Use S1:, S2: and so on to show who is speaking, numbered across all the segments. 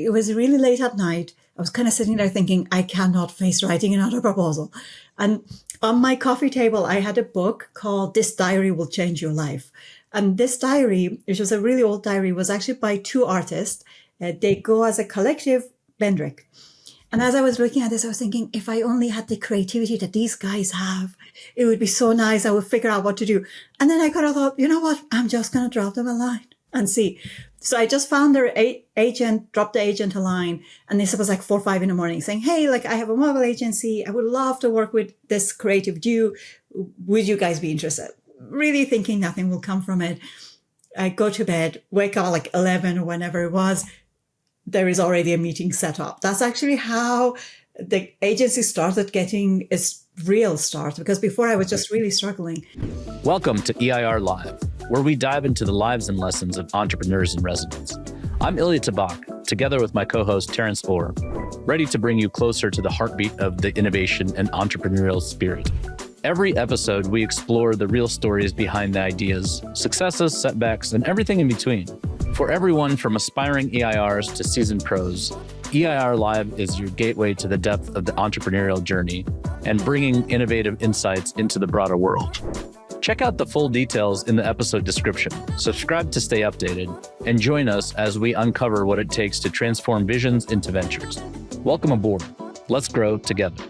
S1: it was really late at night. I was kind of sitting there thinking, I cannot face writing another proposal. And on my coffee table, I had a book called This Diary Will Change Your Life. And this diary, which was a really old diary, was actually by two artists. They go as a collective, Bennett. And as I was looking at this, I was thinking, if I only had the creativity that these guys have, it would be so nice. I would figure out what to do. And then I kind of thought, you know what? I'm just going to drop them a line and see. So I just found their agent, dropped the agent a line. And this was like 4 or 5 in the morning saying, hey, like I have a mobile agency. I would love to work with this creative duo. Would you guys be interested? Really thinking nothing will come from it. I go to bed, wake up like 11 or whenever it was. There is already a meeting set up. That's actually how the agency started getting its real start, because before I was just really struggling.
S2: Welcome to EIR Live, where we dive into the lives and lessons of entrepreneurs in residence. I'm Ilya Tabak, together with my co-host Terrence Orr, ready to bring you closer to the heartbeat of the innovation and entrepreneurial spirit. Every episode, we explore the real stories behind the ideas, successes, setbacks, and everything in between. For everyone from aspiring EIRs to seasoned pros, EIR Live is your gateway to the depth of the entrepreneurial journey and bringing innovative insights into the broader world. Check out the full details in the episode description, subscribe to stay updated, and join us as we uncover what it takes to transform visions into ventures. Welcome aboard. Let's grow together.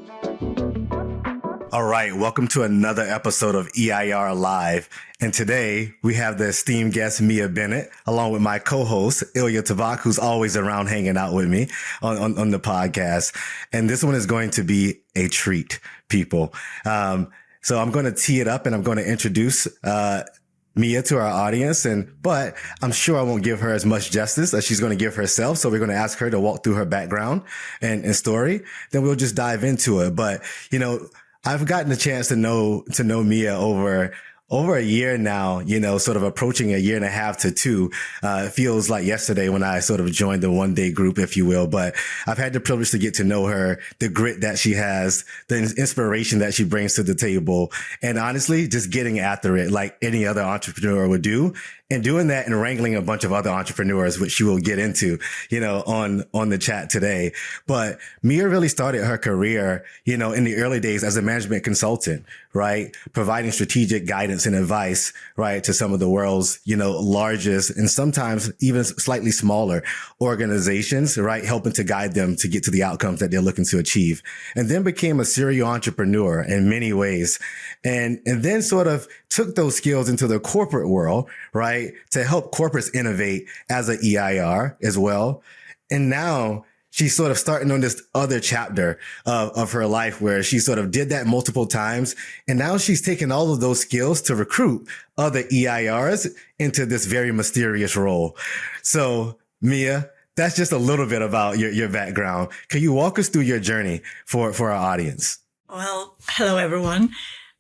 S3: All right, welcome to another episode of EIR Live. And today we have the esteemed guest, Mia Bennett, along with my co-host, Ilya Tabak, who's always around hanging out with me on the podcast. And this one is going to be a treat, people. So I'm going to tee it up and I'm going to introduce Mia to our audience. But I'm sure I won't give her as much justice as she's going to give herself. So we're going to ask her to walk through her background and story. Then we'll just dive into it. But, you know, I've gotten a chance to know Mia over a year now, you know, sort of approaching a year and a half to two. It feels like yesterday when I sort of joined the Oneday group, if you will, but I've had the privilege to get to know her, the grit that she has, the inspiration that she brings to the table, and honestly, just getting after it like any other entrepreneur would do. And doing that and wrangling a bunch of other entrepreneurs, which she will get into, you know, on the chat today. But Mia really started her career, you know, in the early days as a management consultant, right? Providing strategic guidance and advice, right, to some of the world's, you know, largest and sometimes even slightly smaller organizations, right? Helping to guide them to get to the outcomes that they're looking to achieve. And then became a serial entrepreneur in many ways. And then sort of took those skills into the corporate world, right? To help corporates innovate as an EIR as well. And now she's sort of starting on this other chapter of her life where she sort of did that multiple times. And now she's taken all of those skills to recruit other EIRs into this very mysterious role. So Mia, that's just a little bit about your background. Can you walk us through your journey for our audience?
S1: Well, hello, everyone.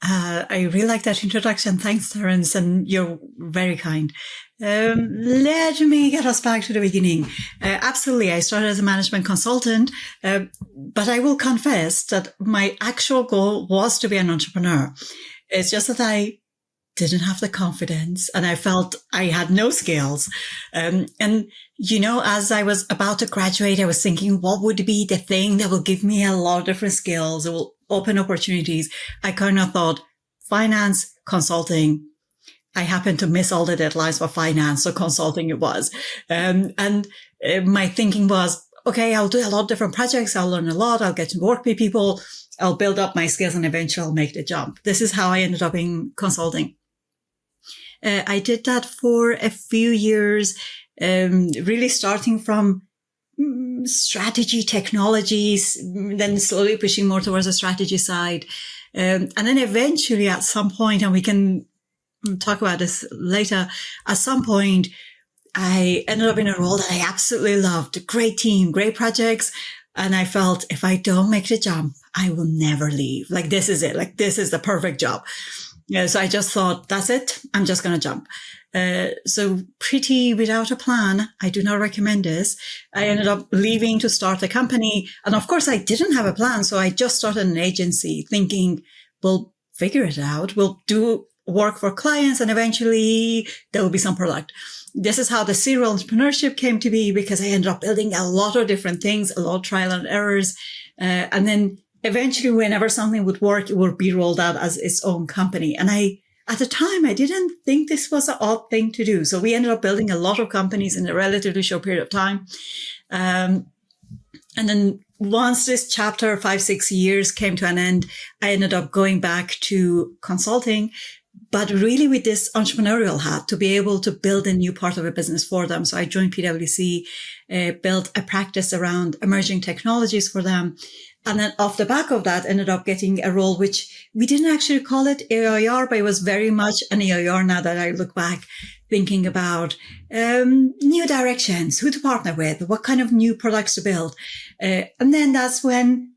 S1: I really like that introduction. Thanks, Terrence, and you're very kind. Let me get us back to the beginning. Absolutely, I started as a management consultant, but I will confess that my actual goal was to be an entrepreneur. It's just that I didn't have the confidence and I felt I had no skills. And, you know, as I was about to graduate, I was thinking, what would be the thing that will give me a lot of different skills? It will open opportunities. I kind of thought finance, consulting. I happened to miss all the deadlines for finance, so consulting it was. And my thinking was, okay, I'll do a lot of different projects. I'll learn a lot. I'll get to work with people. I'll build up my skills and eventually I'll make the jump. This is how I ended up in consulting. I did that for a few years, really starting from strategy technologies, then slowly pushing more towards the strategy side. And then eventually at some point, and we can talk about this later, at some point, I ended up in a role that I absolutely loved. Great team, great projects. And I felt if I don't make the jump, I will never leave. Like, this is it. Like, this is the perfect job. So I just thought, that's it. I'm just going to jump. So pretty without a plan. I do not recommend this. I ended up leaving to start a company. And of course, I didn't have a plan. So I just started an agency thinking, we'll figure it out. We'll do work for clients and eventually there will be some product. this is how the serial entrepreneurship came to be, because I ended up building a lot of different things, a lot of trial and errors. And then eventually, whenever something would work, it would be rolled out as its own company. And at the time, I didn't think this was an odd thing to do. So we ended up building a lot of companies in a relatively short period of time. And then once this chapter, 5-6 years came to an end, I ended up going back to consulting, but really with this entrepreneurial hat to be able to build a new part of a business for them. So I joined PwC, built a practice around emerging technologies for them. And then off the back of that, ended up getting a role, which we didn't actually call it EIR, but it was very much an EIR now that I look back, thinking about new directions, who to partner with, what kind of new products to build. And then that's when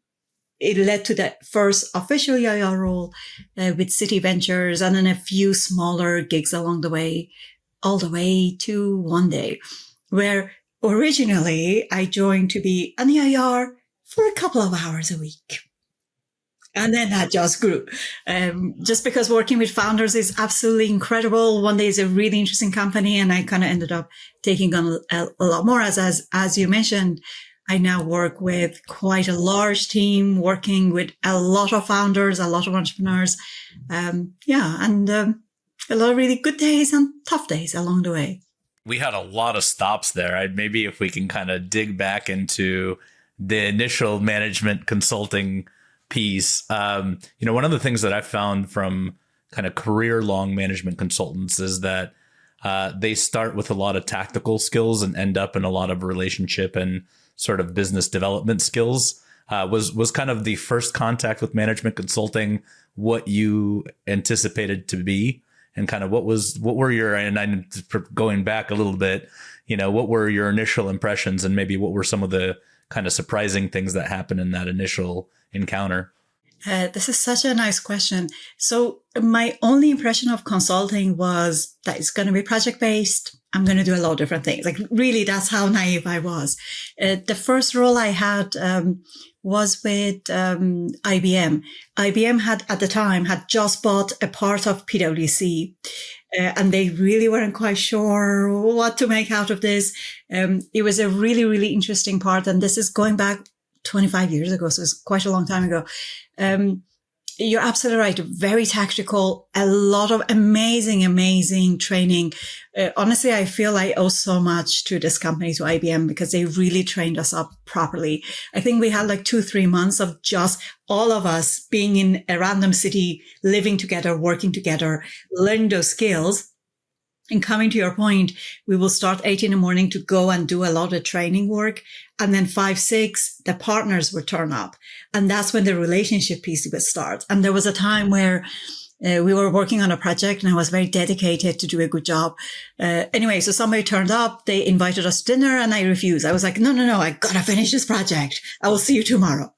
S1: it led to the first official EIR role with Citi Ventures, and then a few smaller gigs along the way, all the way to Oneday, where originally I joined to be an EIR for a couple of hours a week. And then that just grew. Just because working with founders is absolutely incredible. Oneday is a really interesting company, and I kind of ended up taking on a lot more. As you mentioned, I now work with quite a large team, working with a lot of founders, a lot of entrepreneurs. And a lot of really good days and tough days along the way.
S2: We had a lot of stops there. Maybe if we can kind of dig back into the initial management consulting piece. One of the things that I found from kind of career-long management consultants is that they start with a lot of tactical skills and end up in a lot of relationship and sort of business development skills. Was kind of the first contact with management consulting what you anticipated to be, and kind of what were your, and I'm going back a little bit, what were your initial impressions, and maybe what were some of the kind of surprising things that happened in that initial encounter?
S1: This is such a nice question. So my only impression of consulting was that it's going to be project-based. I'm going to do a lot of different things. Like, really, that's how naive I was. The first role I had was with IBM. IBM at the time had just bought a part of PwC. And they really weren't quite sure what to make out of this. It was a really, really interesting part. And this is going back 25 years ago. So it's quite a long time ago. You're absolutely right. Very tactical, a lot of amazing training. Honestly, I feel I owe so much to this company, to IBM, because they really trained us up properly. I think we had like 2-3 months of just all of us being in a random city, living together, working together, learning those skills. And coming to your point, we will start 8 a.m. to go and do a lot of training work. And then 5-6, the partners would turn up. And that's when the relationship piece would start. And there was a time where we were working on a project, and I was very dedicated to do a good job. Anyway, so somebody turned up, they invited us to dinner, and I refused. I was like, no, I gotta finish this project. I will see you tomorrow.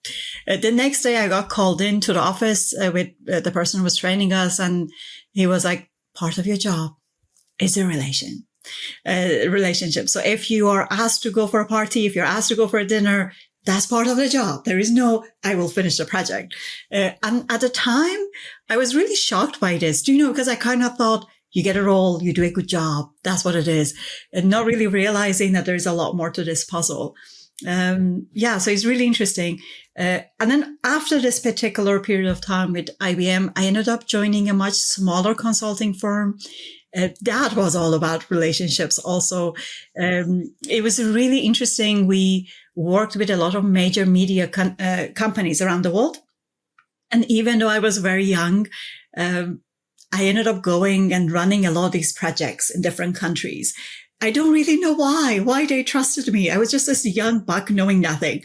S1: The next day I got called into the office with the person who was training us, and he was like, part of your job is a relationship. So if you are asked to go for a party, if you're asked to go for a dinner, that's part of the job. There is no, I will finish the project. And at the time, I was really shocked by this, because I kind of thought, you get a role, you do a good job. That's what it is. And not really realizing that there's a lot more to this puzzle. So it's really interesting. And then after this particular period of time with IBM, I ended up joining a much smaller consulting firm. That was all about relationships also. It was really interesting. We worked with a lot of major media companies around the world. And even though I was very young, I ended up going and running a lot of these projects in different countries. I don't really know why they trusted me. I was just this young buck knowing nothing.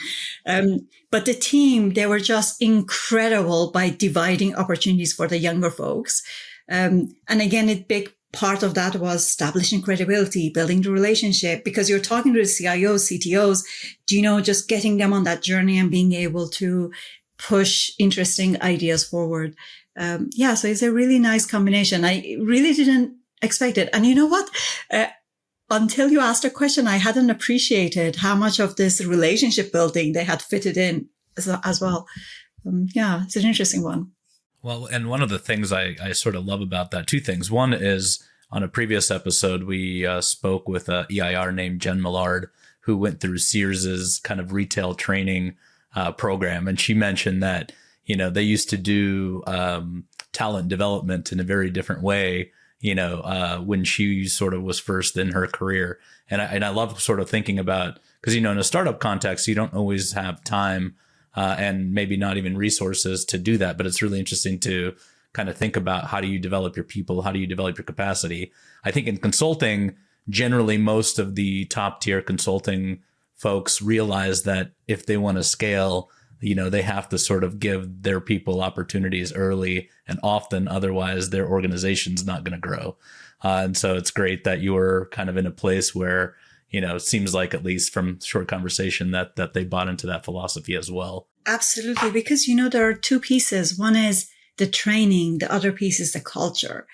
S1: But the team, they were just incredible by dividing opportunities for the younger folks. And again, a big part of that was establishing credibility, building the relationship, because you're talking to the CIOs, CTOs, just getting them on that journey and being able to push interesting ideas forward. So it's a really nice combination. I really didn't expect it. And you know what? Until you asked a question, I hadn't appreciated how much of this relationship building they had fitted in as well. It's an interesting one.
S2: Well, and one of the things I sort of love about that, two things. One is on a previous episode, we spoke with a EIR named Jen Millard, who went through Sears's kind of retail training program. And she mentioned that, they used to do talent development in a very different way, when she sort of was first in her career. And I love sort of thinking about, because, in a startup context, you don't always have time and maybe not even resources to do that. But it's really interesting to kind of think about, how do you develop your people? How do you develop your capacity? I think in consulting, generally, most of the top tier consulting folks realize that if they want to scale, they have to sort of give their people opportunities early and often, otherwise their organization's not going to grow. And so it's great that you were kind of in a place where, it seems like, at least from short conversation, that they bought into that philosophy as well.
S1: Absolutely. Because, there are two pieces. One is the training. The other piece is the culture.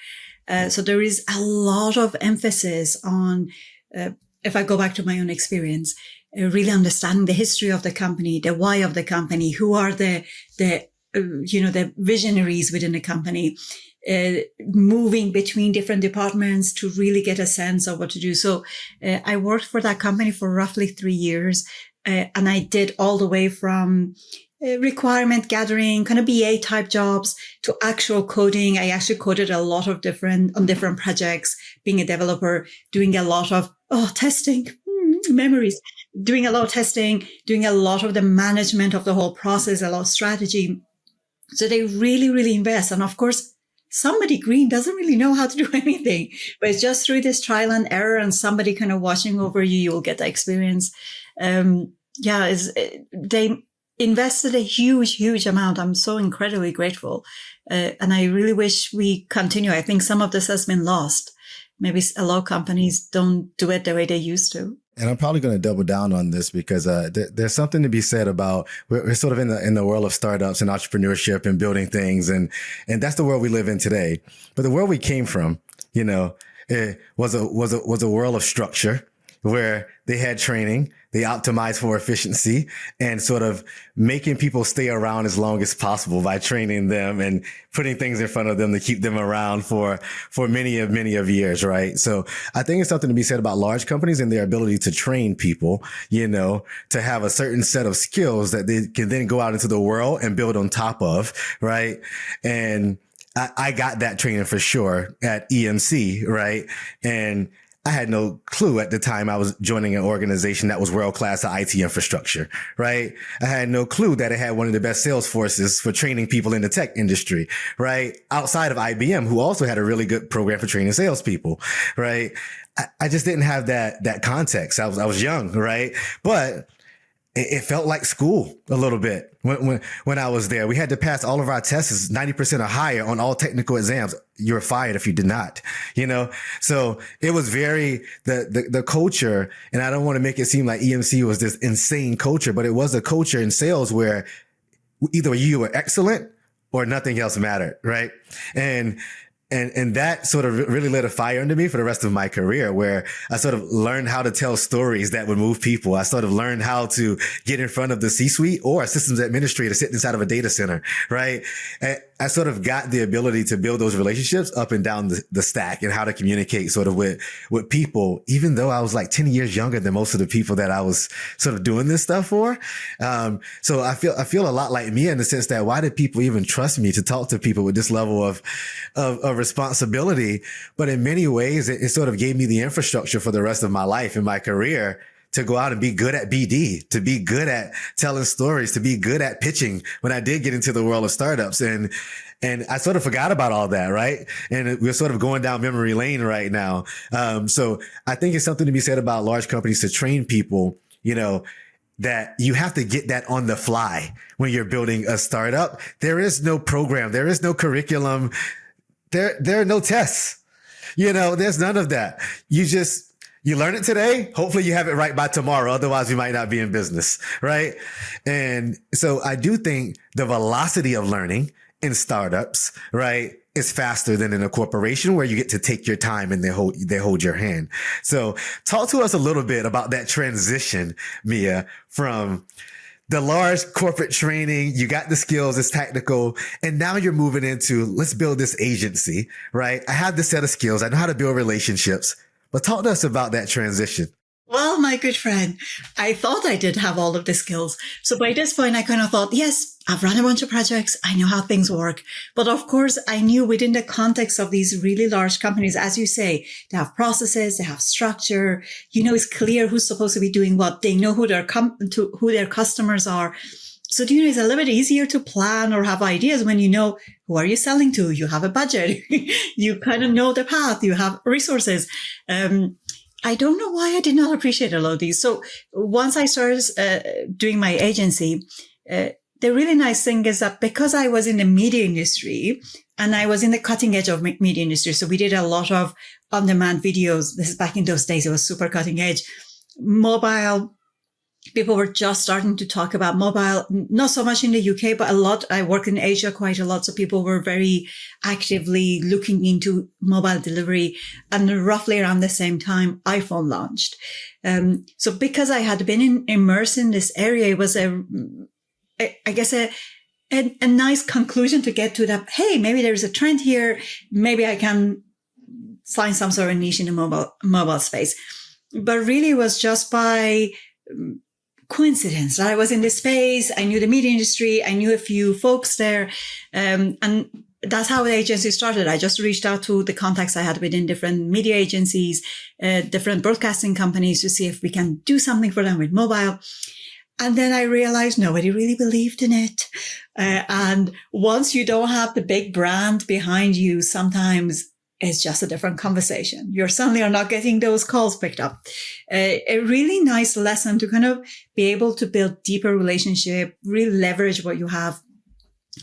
S1: So there is a lot of emphasis on, if I go back to my own experience, really understanding the history of the company, the why of the company, who are the visionaries within the company, moving between different departments to really get a sense of what to do. So I worked for that company for roughly 3 years, and I did all the way from requirement gathering, kind of BA type jobs, to actual coding. I actually coded a lot of on different projects, being a developer, doing a lot of testing, memories, doing a lot of testing, doing a lot of the management of the whole process, a lot of strategy. So they really, really invest. And of course, somebody green doesn't really know how to do anything, but it's just through this trial and error and somebody kind of watching over you, you'll get the experience. They invested a huge amount. I'm so incredibly grateful. And I really wish we continue. I think some of this has been lost. Maybe a lot of companies don't do it the way they used to.
S3: And I'm probably going to double down on this because there's something to be said about we're sort of in the world of startups and entrepreneurship and building things, and that's the world we live in today. But the world we came from, it was a world of structure where they had training, they optimized for efficiency, and sort of making people stay around as long as possible by training them and putting things in front of them to keep them around for many of years, right? So I think it's something to be said about large companies and their ability to train people, to have a certain set of skills that they can then go out into the world and build on top of, right? And I got that training for sure at EMC, right? And I had no clue at the time I was joining an organization that was world-class at IT infrastructure, right? I had no clue that it had one of the best sales forces for training people in the tech industry, right? Outside of IBM, who also had a really good program for training salespeople, right? I just didn't have that context. I was young, right? But it felt like school a little bit when I was there. We had to pass all of our tests 90% or higher on all technical exams. You were fired if you did not, So it was very, the culture, and I don't want to make it seem like EMC was this insane culture, but it was a culture in sales where either you were excellent or nothing else mattered, right? And that sort of really lit a fire under me for the rest of my career, where I sort of learned how to tell stories that would move people. I sort of learned how to get in front of the C-suite or a systems administrator sitting inside of a data center, right? And I sort of got the ability to build those relationships up and down the stack and how to communicate sort of with people, even though I was like 10 years younger than most of the people that I was sort of doing this stuff for. So I feel a lot like Mia in the sense that why did people even trust me to talk to people with this level of responsibility? But in many ways, it sort of gave me the infrastructure for the rest of my life and my career to go out and be good at BD, to be good at telling stories, to be good at pitching when I did get into the world of startups. And I sort of forgot about all that, right? And we're sort of going down memory lane right now. So I think it's something to be said about large companies to train people, that you have to get that on the fly when you're building a startup. There is no program. There is no curriculum. There are no tests. There's none of that. You learn it today. Hopefully you have it right by tomorrow. Otherwise we might not be in business. Right. And so I do think the velocity of learning in startups, right, is faster than in a corporation where you get to take your time and they hold your hand. So talk to us a little bit about that transition, Mia, from the large corporate training, you got the skills, it's technical, and now you're moving into, let's build this agency, right? I have this set of skills. I know how to build relationships, but talk to us about that transition.
S1: Well, my good friend, I thought I did have all of the skills. So by this point, I kind of thought, yes, I've run a bunch of projects. I know how things work. But of course, I knew within the context of these really large companies, as you say, they have processes, they have structure. It's clear who's supposed to be doing what. They know who who their customers are. So, it's a little bit easier to plan or have ideas when you know who are you selling to? You have a budget. You kind of know the path. You have resources. I don't know why I did not appreciate a lot of these. So once I started doing my agency, the really nice thing is that because I was in the media industry and I was in the cutting edge of media industry, so we did a lot of on-demand videos. This is back in those days. It was super cutting edge. Mobile, people were just starting to talk about mobile, not so much in the UK, but a lot. I work in Asia quite a lot. So people were very actively looking into mobile delivery. And roughly around the same time, iPhone launched. So because I had been immersed in this area, it was a nice conclusion to get to that. Hey, maybe there's a trend here. Maybe I can find some sort of niche in the mobile space. But really it was just by coincidence that I was in this space. I knew the media industry. I knew a few folks there. And that's how the agency started. I just reached out to the contacts I had within different media agencies, different broadcasting companies to see if we can do something for them with mobile. And then I realized nobody really believed in it. And once you don't have the big brand behind you, sometimes it's just a different conversation. You suddenly are not getting those calls picked up. A really nice lesson to kind of be able to build deeper relationship, really leverage what you have.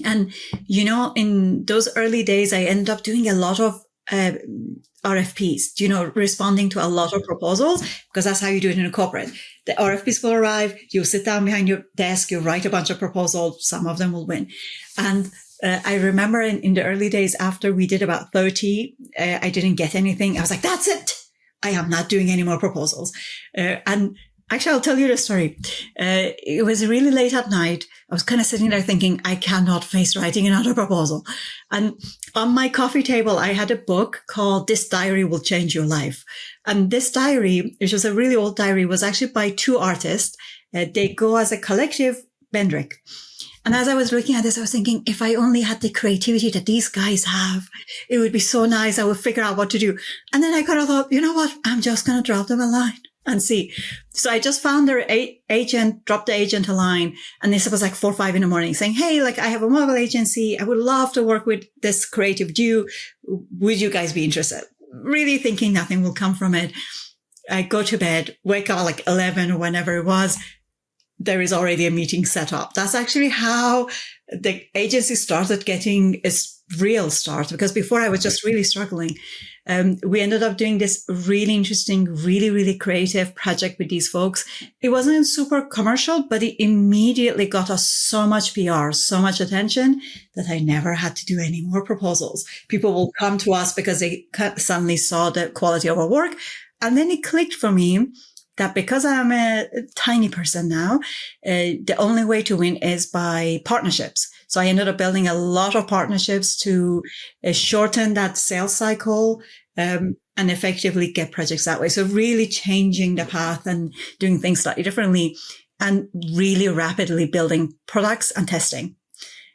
S1: And, in those early days, I ended up doing a lot of RFPs, responding to a lot of proposals, because that's how you do it in a corporate. The RFPs will arrive, you sit down behind your desk, you write a bunch of proposals, some of them will win. And I remember in the early days after we did about 30, I didn't get anything. I was like, that's it. I am not doing any more proposals. And actually, I'll tell you the story. It was really late at night. I was kind of sitting there thinking, I cannot face writing another proposal. And on my coffee table, I had a book called This Diary Will Change Your Life. And this diary, which was a really old diary, was actually by two artists. They go as a collective, Bennett. And as I was looking at this, I was thinking, if I only had the creativity that these guys have, it would be so nice. I would figure out what to do. And then I kind of thought, you know what? I'm just going to drop them a line and see. So I just found their agent, dropped the agent a line. And this was like 4 or 5 in the morning saying, hey, I have a mobile agency. I would love to work with this creative duo. Would you guys be interested? Really thinking nothing will come from it. I go to bed, wake up like 11 or whenever it was. There is already a meeting set up. That's actually how the agency started getting its real start, because before I was just really struggling. We ended up doing this really interesting, really, really creative project with these folks. It wasn't super commercial, but it immediately got us so much PR, so much attention that I never had to do any more proposals. People will come to us because they suddenly saw the quality of our work. And then it clicked for me that because I'm a tiny person now, the only way to win is by partnerships. So I ended up building a lot of partnerships to shorten that sales cycle and effectively get projects that way. So really changing the path and doing things slightly differently and really rapidly building products and testing.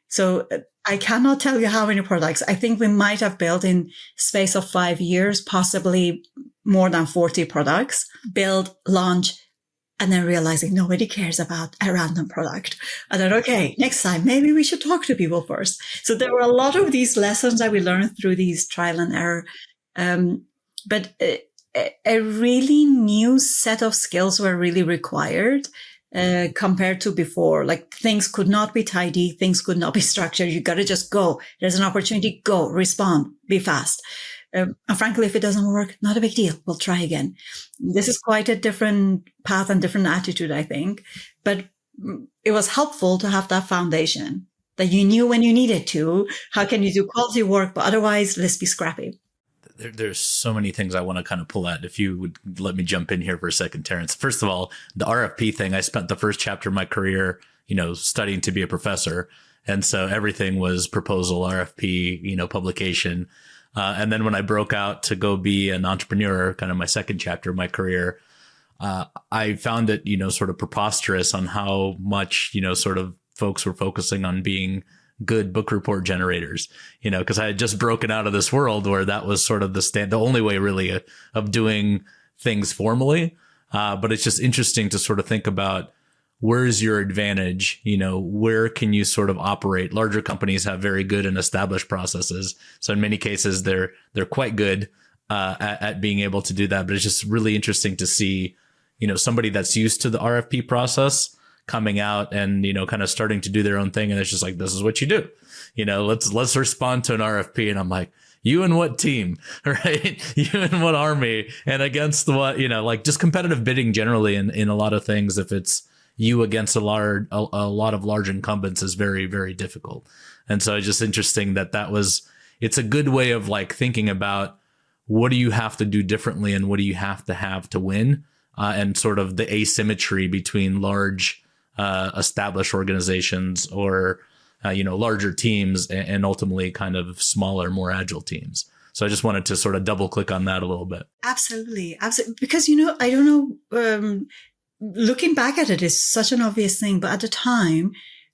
S1: So I cannot tell you how many products. I think we might have built in space of 5 years, possibly more than 40 products, build, launch, and then realizing nobody cares about a random product. And then, okay, next time, maybe we should talk to people first. So there were a lot of these lessons that we learned through these trial and error. But a really new set of skills were really required compared to before. Like things could not be tidy. Things could not be structured. You got to just go. There's an opportunity. Go, respond, be fast. And frankly, if it doesn't work, not a big deal. We'll try again. This is quite a different path and different attitude, I think. But it was helpful to have that foundation that you knew when you needed to. How can you do quality work? But otherwise, let's be scrappy.
S2: There's so many things I want to kind of pull at. If you would let me jump in here for a second, Terrence. First of all, the RFP thing, I spent the first chapter of my career, studying to be a professor. And so everything was proposal, RFP, publication. And then when I broke out to go be an entrepreneur, kind of my second chapter of my career, I found it, sort of preposterous on how much, sort of folks were focusing on being good book report generators, because I had just broken out of this world where that was sort of the only way really of doing things formally. But it's just interesting to sort of think about where's your advantage, where can you sort of operate? Larger companies have very good and established processes. So in many cases, they're quite good at being able to do that. But it's just really interesting to see, somebody that's used to the RFP process coming out and, kind of starting to do their own thing. And it's just like, this is what you do. Let's respond to an RFP. And I'm like, you and what team, right? You and what army, and against what, like just competitive bidding generally in a lot of things. If it's you against a lot of large incumbents is very, very difficult. And so it's just interesting it's a good way of like thinking about what do you have to do differently and what do you have to win, and sort of the asymmetry between large established organizations or larger teams and ultimately kind of smaller, more agile teams. So I just wanted to sort of double click on that a little bit.
S1: Absolutely. Because, I don't know, looking back at it is such an obvious thing, but at the time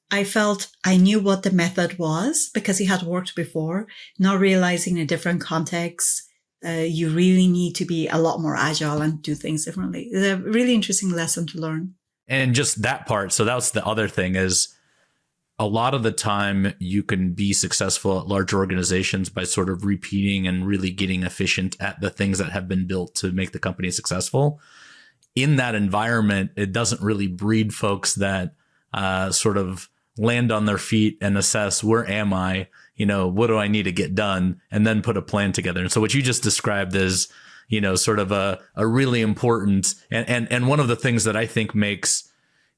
S1: I felt I knew what the method was because it had worked before, not realizing in a different context, you really need to be a lot more agile and do things differently. It's a really interesting lesson to learn.
S2: And just that part. So that's the other thing is a lot of the time you can be successful at large organizations by sort of repeating and really getting efficient at the things that have been built to make the company successful. In that environment, it doesn't really breed folks that sort of land on their feet and assess, where am I? What do I need to get done? And then put a plan together. And so what you just described is, sort of a really important and one of the things that I think makes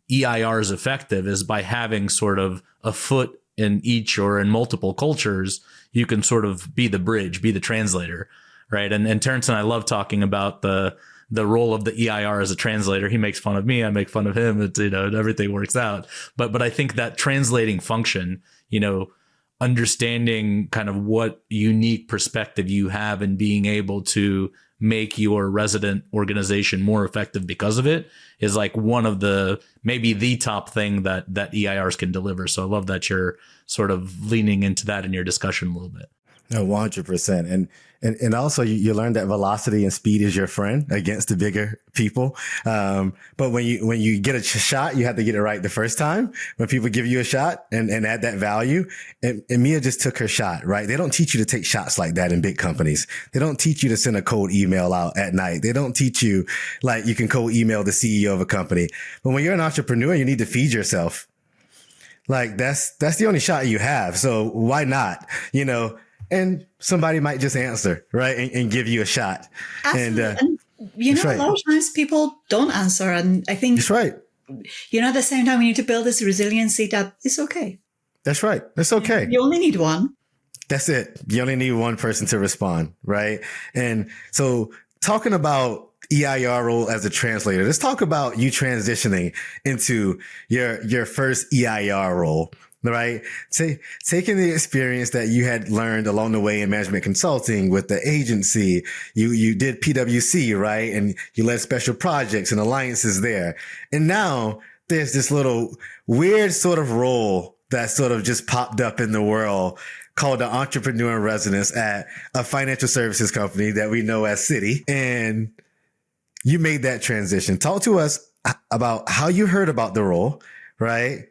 S2: EIRs effective is by having sort of a foot in each or in multiple cultures, you can sort of be the bridge, be the translator, right? And Terrence and I love talking about the role of the EIR as a translator. He makes fun of me, I make fun of him. It's, everything works out. But I think that translating function, understanding kind of what unique perspective you have and being able to make your resident organization more effective because of it is like one of maybe the top thing that EIRs can deliver. So I love that you're sort of leaning into that in your discussion a little bit.
S3: No, 100%. And also you learn that velocity and speed is your friend against the bigger people. But when you get a shot, you have to get it right the first time. When people give you a shot and add that value, and Mia just took her shot, right? They don't teach you to take shots like that in big companies. They don't teach you to send a cold email out at night. They don't teach you like you can cold email the CEO of a company. But when you're an entrepreneur, you need to feed yourself. Like that's the only shot you have. So why not, and somebody might just answer, right? And give you a shot.
S1: Absolutely. And a lot of times people don't answer. And I think
S3: that's right.
S1: At the same time, we need to build this resiliency that it's okay.
S3: That's right. That's okay.
S1: You only need one.
S3: That's it. You only need one person to respond, right? And so talking about EIR role as a translator, let's talk about you transitioning into your first EIR role. Right. Taking the experience that you had learned along the way in management consulting with the agency, you did PwC, right? And you led special projects and alliances there. And now there's this little weird sort of role that sort of just popped up in the world called the entrepreneur in residence at a financial services company that we know as Citi. And you made that transition. Talk to us about how you heard about the role, right?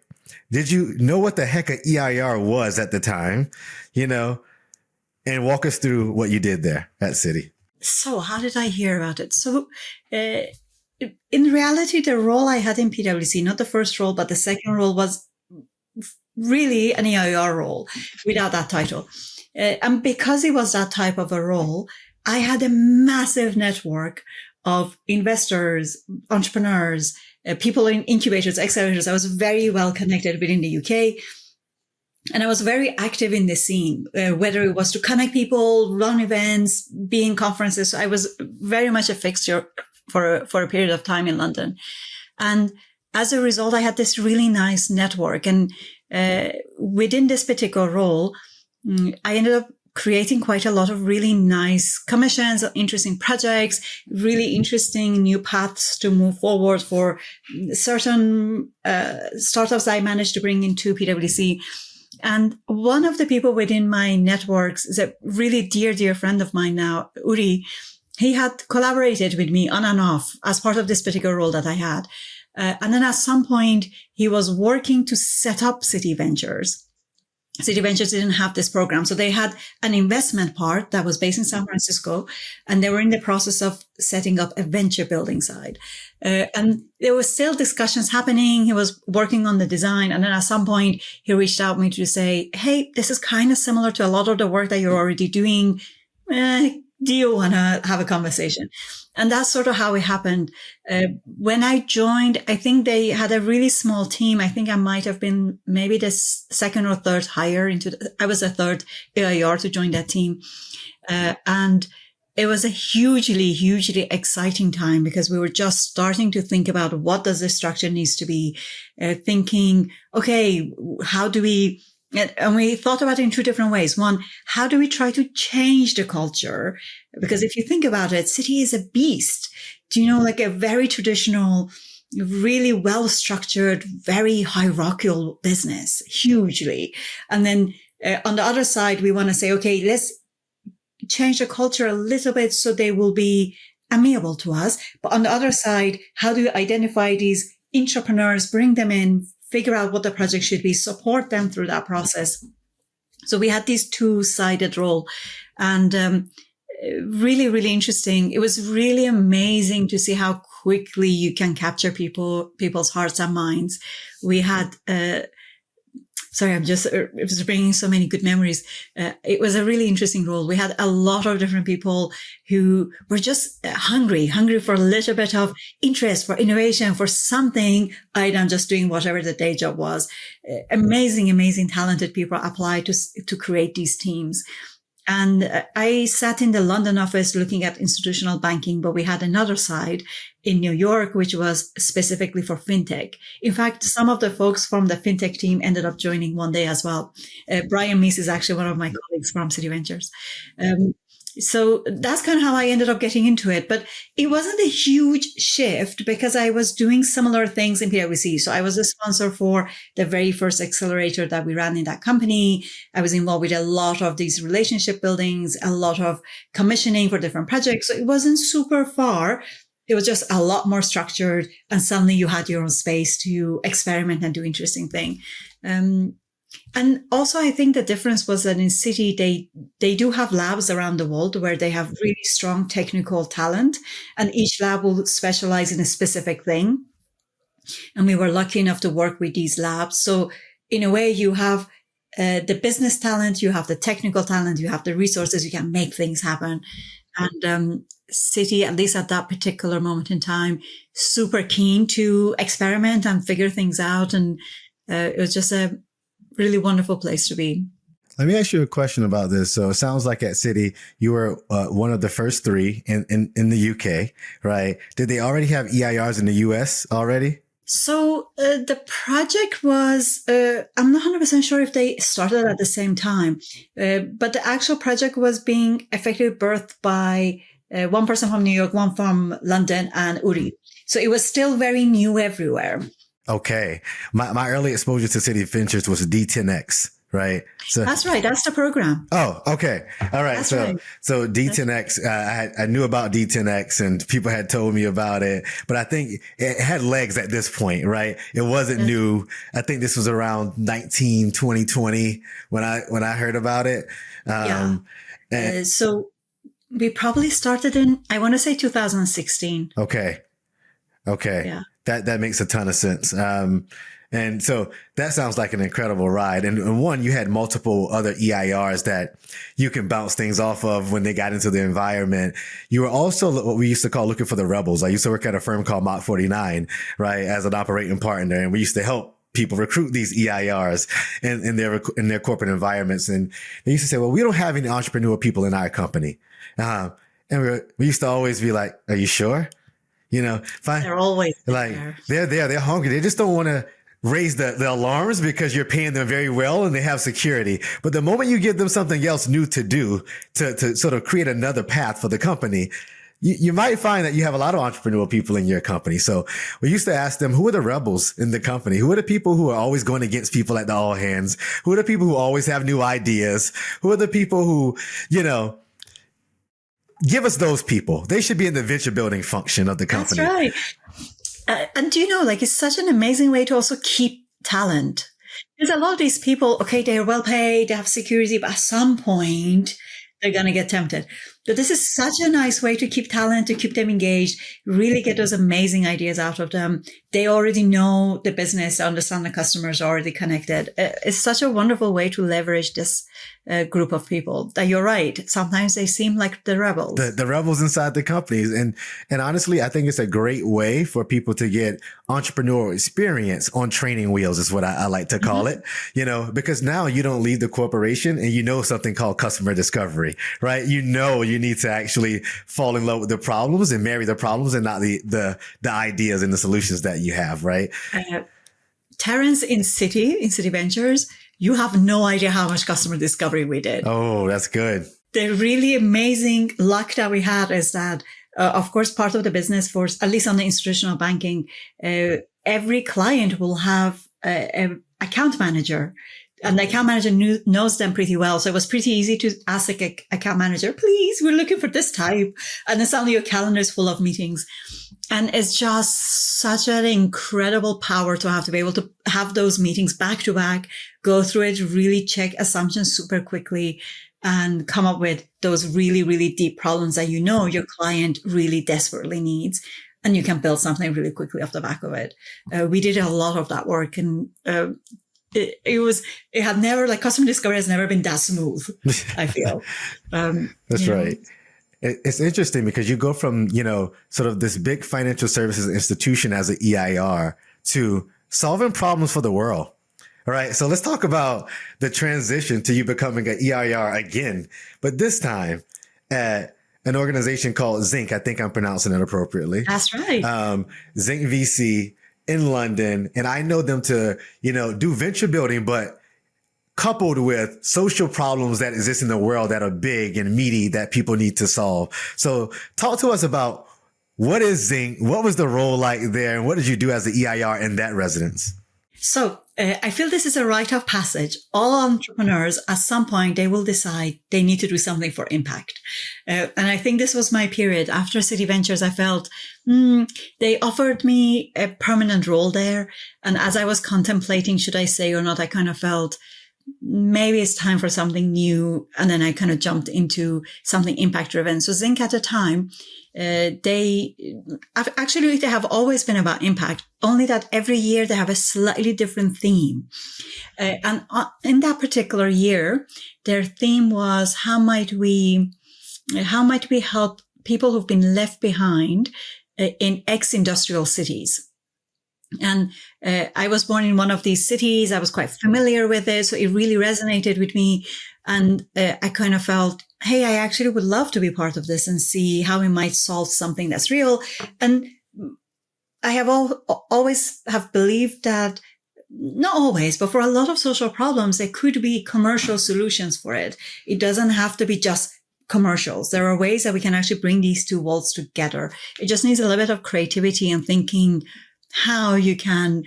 S3: Did you know what the heck an EIR was at the time, and walk us through what you did there at Citi?
S1: So how did I hear about it? So in reality, the role I had in PwC, not the first role, but the second role was really an EIR role without that title. And because it was that type of a role, I had a massive network of investors, entrepreneurs, people in incubators, accelerators. I was very well connected within the UK. And I was very active in the scene, whether it was to connect people, run events, be in conferences. I was very much a fixture for a period of time in London. And as a result, I had this really nice network. And within this particular role, I ended up creating quite a lot of really nice commissions, interesting projects, really interesting new paths to move forward for certain startups I managed to bring into PwC. And one of the people within my networks is a really dear friend of mine now, Uri. He had collaborated with me on and off as part of this particular role that I had. And then at some point, he was working to set up Citi Ventures. Citi Ventures didn't have this program. So they had an investment part that was based in San Francisco, and they were in the process of setting up a venture building side. And there were still discussions happening. He was working on the design. And then at some point, he reached out to me to say, hey, this is kind of similar to a lot of the work that you're already doing. Do you want to have a conversation? And that's sort of how it happened. When I joined, I think they had a really small team. I think I might have been maybe the second or third hire I was a third EIR to join that team. And it was a hugely exciting time because we were just starting to think about what does the structure needs to be, thinking, okay, how do we, and we thought about it in two different ways. One, how do we try to change the culture? Because if you think about it, Citi is a beast. Do you know, like a very traditional, really well-structured, very hierarchical business, hugely. And then on the other side, we want to say, okay, let's change the culture a little bit so they will be amenable to us. But on the other side, how do you identify these entrepreneurs, bring them in, figure out what the project should be, support them through that process. So we had this two-sided role, and really interesting. It was really amazing to see how quickly you can capture people's hearts and minds. We had, it was bringing so many good memories. It was a really interesting role. We had a lot of different people who were just hungry for a little bit of interest, for innovation, for something other than just doing whatever the day job was. Amazing, talented people applied to create these teams. And I sat in the London office looking at institutional banking, but we had another side in New York, which was specifically for fintech. In fact, some of the folks from the fintech team ended up joining Oneday as well. Brian Meese is actually one of my colleagues from Citi Ventures. So that's kind of how I ended up getting into it. But it wasn't a huge shift because I was doing similar things in PwC. So I was a sponsor for the very first accelerator that we ran in that company. I was involved with a lot of these relationship buildings, a lot of commissioning for different projects. So it wasn't super far. It was just a lot more structured. And suddenly you had your own space to experiment and do interesting things. And also, I think the difference was that in Citi, they do have labs around the world where they have really strong technical talent, and each lab will specialize in a specific thing. And we were lucky enough to work with these labs. So in a way, you have the business talent, you have the technical talent, you have the resources, you can make things happen. And Citi, at least at that particular moment in time, super keen to experiment and figure things out. And it was just a really wonderful place to be.
S3: Let me ask you a question about this. So it sounds like at Citi, you were one of the first three in the UK, right? Did they already have EIRs in the US already?
S1: So the project was, I'm not 100% sure if they started at the same time, but the actual project was being effectively birthed by one person from New York, one from London, and Uri. So it was still very new everywhere.
S3: Okay. My early exposure to Citi Ventures was D10X, right? So
S1: that's right. That's the program.
S3: Oh, okay. All right.
S1: That's
S3: so,
S1: right.
S3: So D10X, I knew about D10X and people had told me about it, but I think it had legs at this point, right? It wasn't new. I think this was around 2020 when I heard about it.
S1: So we probably started in, I want to say 2016.
S3: Okay.
S1: Yeah.
S3: That makes a ton of sense. And so that sounds like an incredible ride. And one, you had multiple other EIRs that you can bounce things off of when they got into the environment. You were also what we used to call looking for the rebels. I used to work at a firm called Mach 49, right, as an operating partner. And we used to help people recruit these EIRs in their corporate environments. And they used to say, well, we don't have any entrepreneur people in our company. And we used to always be like, are you sure? Fine.
S1: They're always
S3: like there. They're hungry. They just don't want to raise the alarms because you're paying them very well and they have security. But the moment you give them something else new to do to sort of create another path for the company, you might find that you have a lot of entrepreneurial people in your company. So we used to ask them, who are the rebels in the company? Who are the people who are always going against people at the all hands? Who are the people who always have new ideas? Who are the people who, give us those people. They should be in the venture building function of the company.
S1: That's right. And it's such an amazing way to also keep talent. There's a lot of these people, okay, they're well paid, they have security, but at some point they're going to get tempted. But this is such a nice way to keep talent, to keep them engaged, really get those amazing ideas out of them. They already know the business, understand the customers, already connected. It's such a wonderful way to leverage this group of people. That you're right. Sometimes they seem like the rebels.
S3: The rebels inside the companies. And honestly, I think it's a great way for people to get entrepreneurial experience on training wheels is what I like to call it, because now you don't leave the corporation and something called customer discovery, right? You need to actually fall in love with the problems and marry the problems and not the ideas and the solutions that you have, right?
S1: Terrence, in Citi Ventures, you have no idea how much customer discovery we did.
S3: Oh, that's good.
S1: The really amazing luck that we had is that, of course, part of the business force, at least on the institutional banking, every client will have an account manager. And the account manager knows them pretty well. So it was pretty easy to ask the account manager, please, we're looking for this type. And then suddenly your calendar is full of meetings. And it's just such an incredible power to be able to have those meetings back to back, go through it, really check assumptions super quickly and come up with those really, really deep problems that your client really desperately needs. And you can build something really quickly off the back of it. We did a lot of that work and, it had never, customer discovery has never been that smooth, I feel.
S3: That's right. It's interesting because you go from, sort of this big financial services institution as an EIR to solving problems for the world. All right. So let's talk about the transition to you becoming an EIR again, but this time at an organization called Zinc. I think I'm pronouncing it appropriately.
S1: That's right.
S3: Zinc VC in London. And I know them to, do venture building, but coupled with social problems that exist in the world that are big and meaty that people need to solve. So talk to us about what is Zinc? What was the role like there? And what did you do as the EIR in that residence?
S1: So I feel this is a rite of passage. All entrepreneurs, at some point, they will decide they need to do something for impact. And I think this was my period. After Citi Ventures, I felt they offered me a permanent role there. And as I was contemplating, should I say or not, I kind of felt maybe it's time for something new. And then I kind of jumped into something impact driven. So Zinc at the time, they have always been about impact, only that every year they have a slightly different theme. And in that particular year, their theme was how might we help people who've been left behind in ex-industrial cities. And I was born in one of these cities. I was quite familiar with it. So it really resonated with me. And I kind of felt, hey, I actually would love to be part of this and see how we might solve something that's real. And I have always have believed that, not always, but for a lot of social problems, there could be commercial solutions for it. It doesn't have to be just commercials. There are ways that we can actually bring these two worlds together. It just needs a little bit of creativity and thinking how you can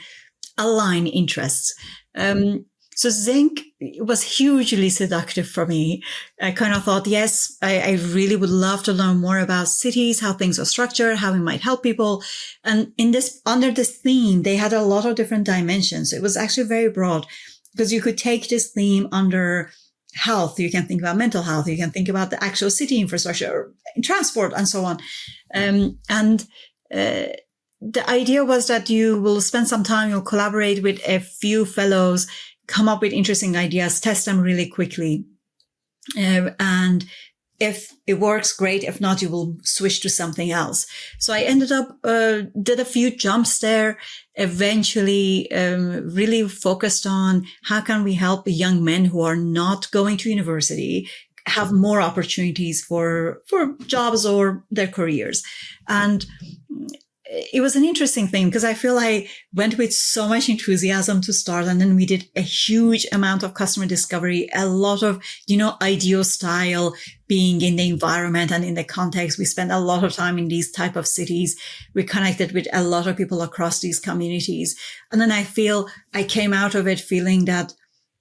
S1: align interests. So Zinc was hugely seductive for me. I kind of thought, yes, I really would love to learn more about cities, how things are structured, how we might help people. And under this theme, they had a lot of different dimensions. It was actually very broad because you could take this theme under health. You can think about mental health. You can think about the actual city infrastructure, transport, and so on. The idea was that you will spend some time, you'll collaborate with a few fellows, come up with interesting ideas, test them really quickly, and if it works, great. If not, you will switch to something else. So I ended up, did a few jumps there, eventually, really focused on how can we help young men who are not going to university have more opportunities for jobs or their careers. And it was an interesting thing because I feel I went with so much enthusiasm to start, and then we did a huge amount of customer discovery, a lot of, IDEO style being in the environment and in the context. We spent a lot of time in these type of cities. We connected with a lot of people across these communities. And then I feel I came out of it feeling that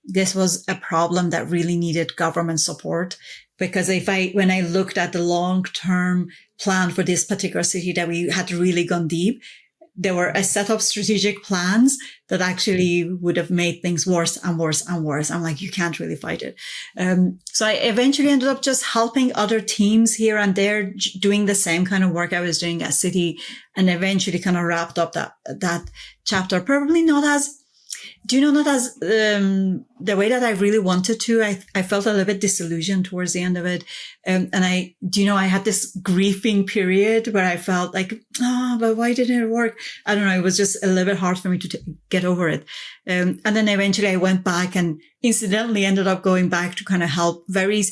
S1: this was a problem that really needed government support. Because when I looked at the long-term plan for this particular city that we had really gone deep, there were a set of strategic plans that actually would have made things worse and worse and worse. I'm like, you can't really fight it. So I eventually ended up just helping other teams here and there doing the same kind of work I was doing at Citi, and eventually kind of wrapped up that chapter. Probably not as the way that I really wanted to. I felt a little bit disillusioned towards the end of it. And I had this grieving period where I felt like, but why didn't it work? I don't know. It was just a little bit hard for me to get over it. And then eventually I went back and incidentally ended up going back to kind of help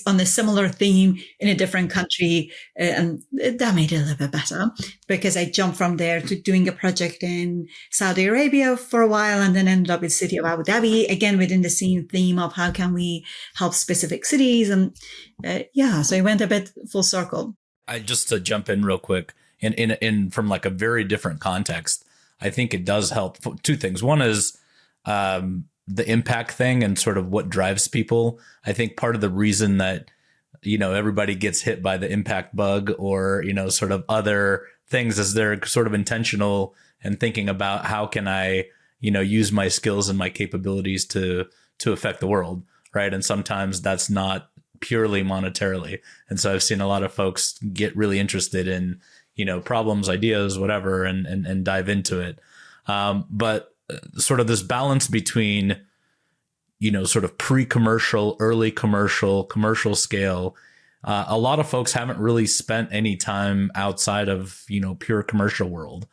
S1: on a similar theme in a different country. And that made it a little bit better because I jumped from there to doing a project in Saudi Arabia for a while and then ended up with City of Abu Dhabi, again, within the same theme of how can we help specific cities. And so I went a bit full circle.
S2: Just to jump in real quick in from like a very different context, I think it does help. Two things. One is, the impact thing and sort of what drives people. I think part of the reason that, everybody gets hit by the impact bug or, sort of other things is they're sort of intentional and thinking about how can I, use my skills and my capabilities to affect the world. Right. And sometimes that's not purely monetarily. And so I've seen a lot of folks get really interested in, problems, ideas, whatever, and dive into it. But sort of this balance between, sort of pre-commercial, early commercial scale. A lot of folks haven't really spent any time outside of, pure commercial world.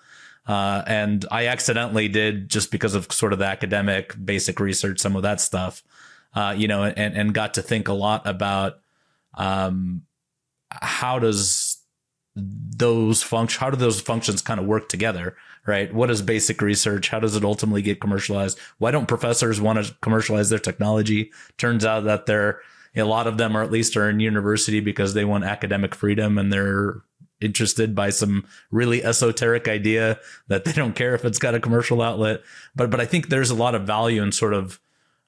S2: And I accidentally did just because of sort of the academic basic research, some of that stuff, and got to think a lot about how do those functions kind of work together, right? What is basic research? How does it ultimately get commercialized? Why don't professors want to commercialize their technology? Turns out that a lot of them are in university because they want academic freedom and they're interested by some really esoteric idea that they don't care if it's got a commercial outlet. But I think there's a lot of value in sort of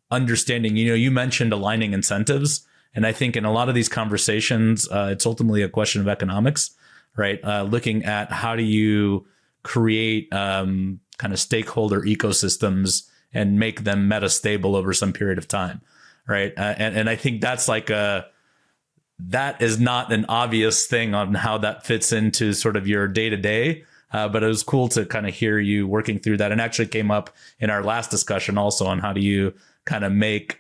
S2: understanding, you mentioned aligning incentives. And I think in a lot of these conversations, it's ultimately a question of economics, right? Looking at how do you create kind of stakeholder ecosystems and make them meta-stable over some period of time, right? And I think that's that is not an obvious thing on how that fits into sort of your day-to-day. But it was cool to kind of hear you working through that, and actually came up in our last discussion also on how do you kind of make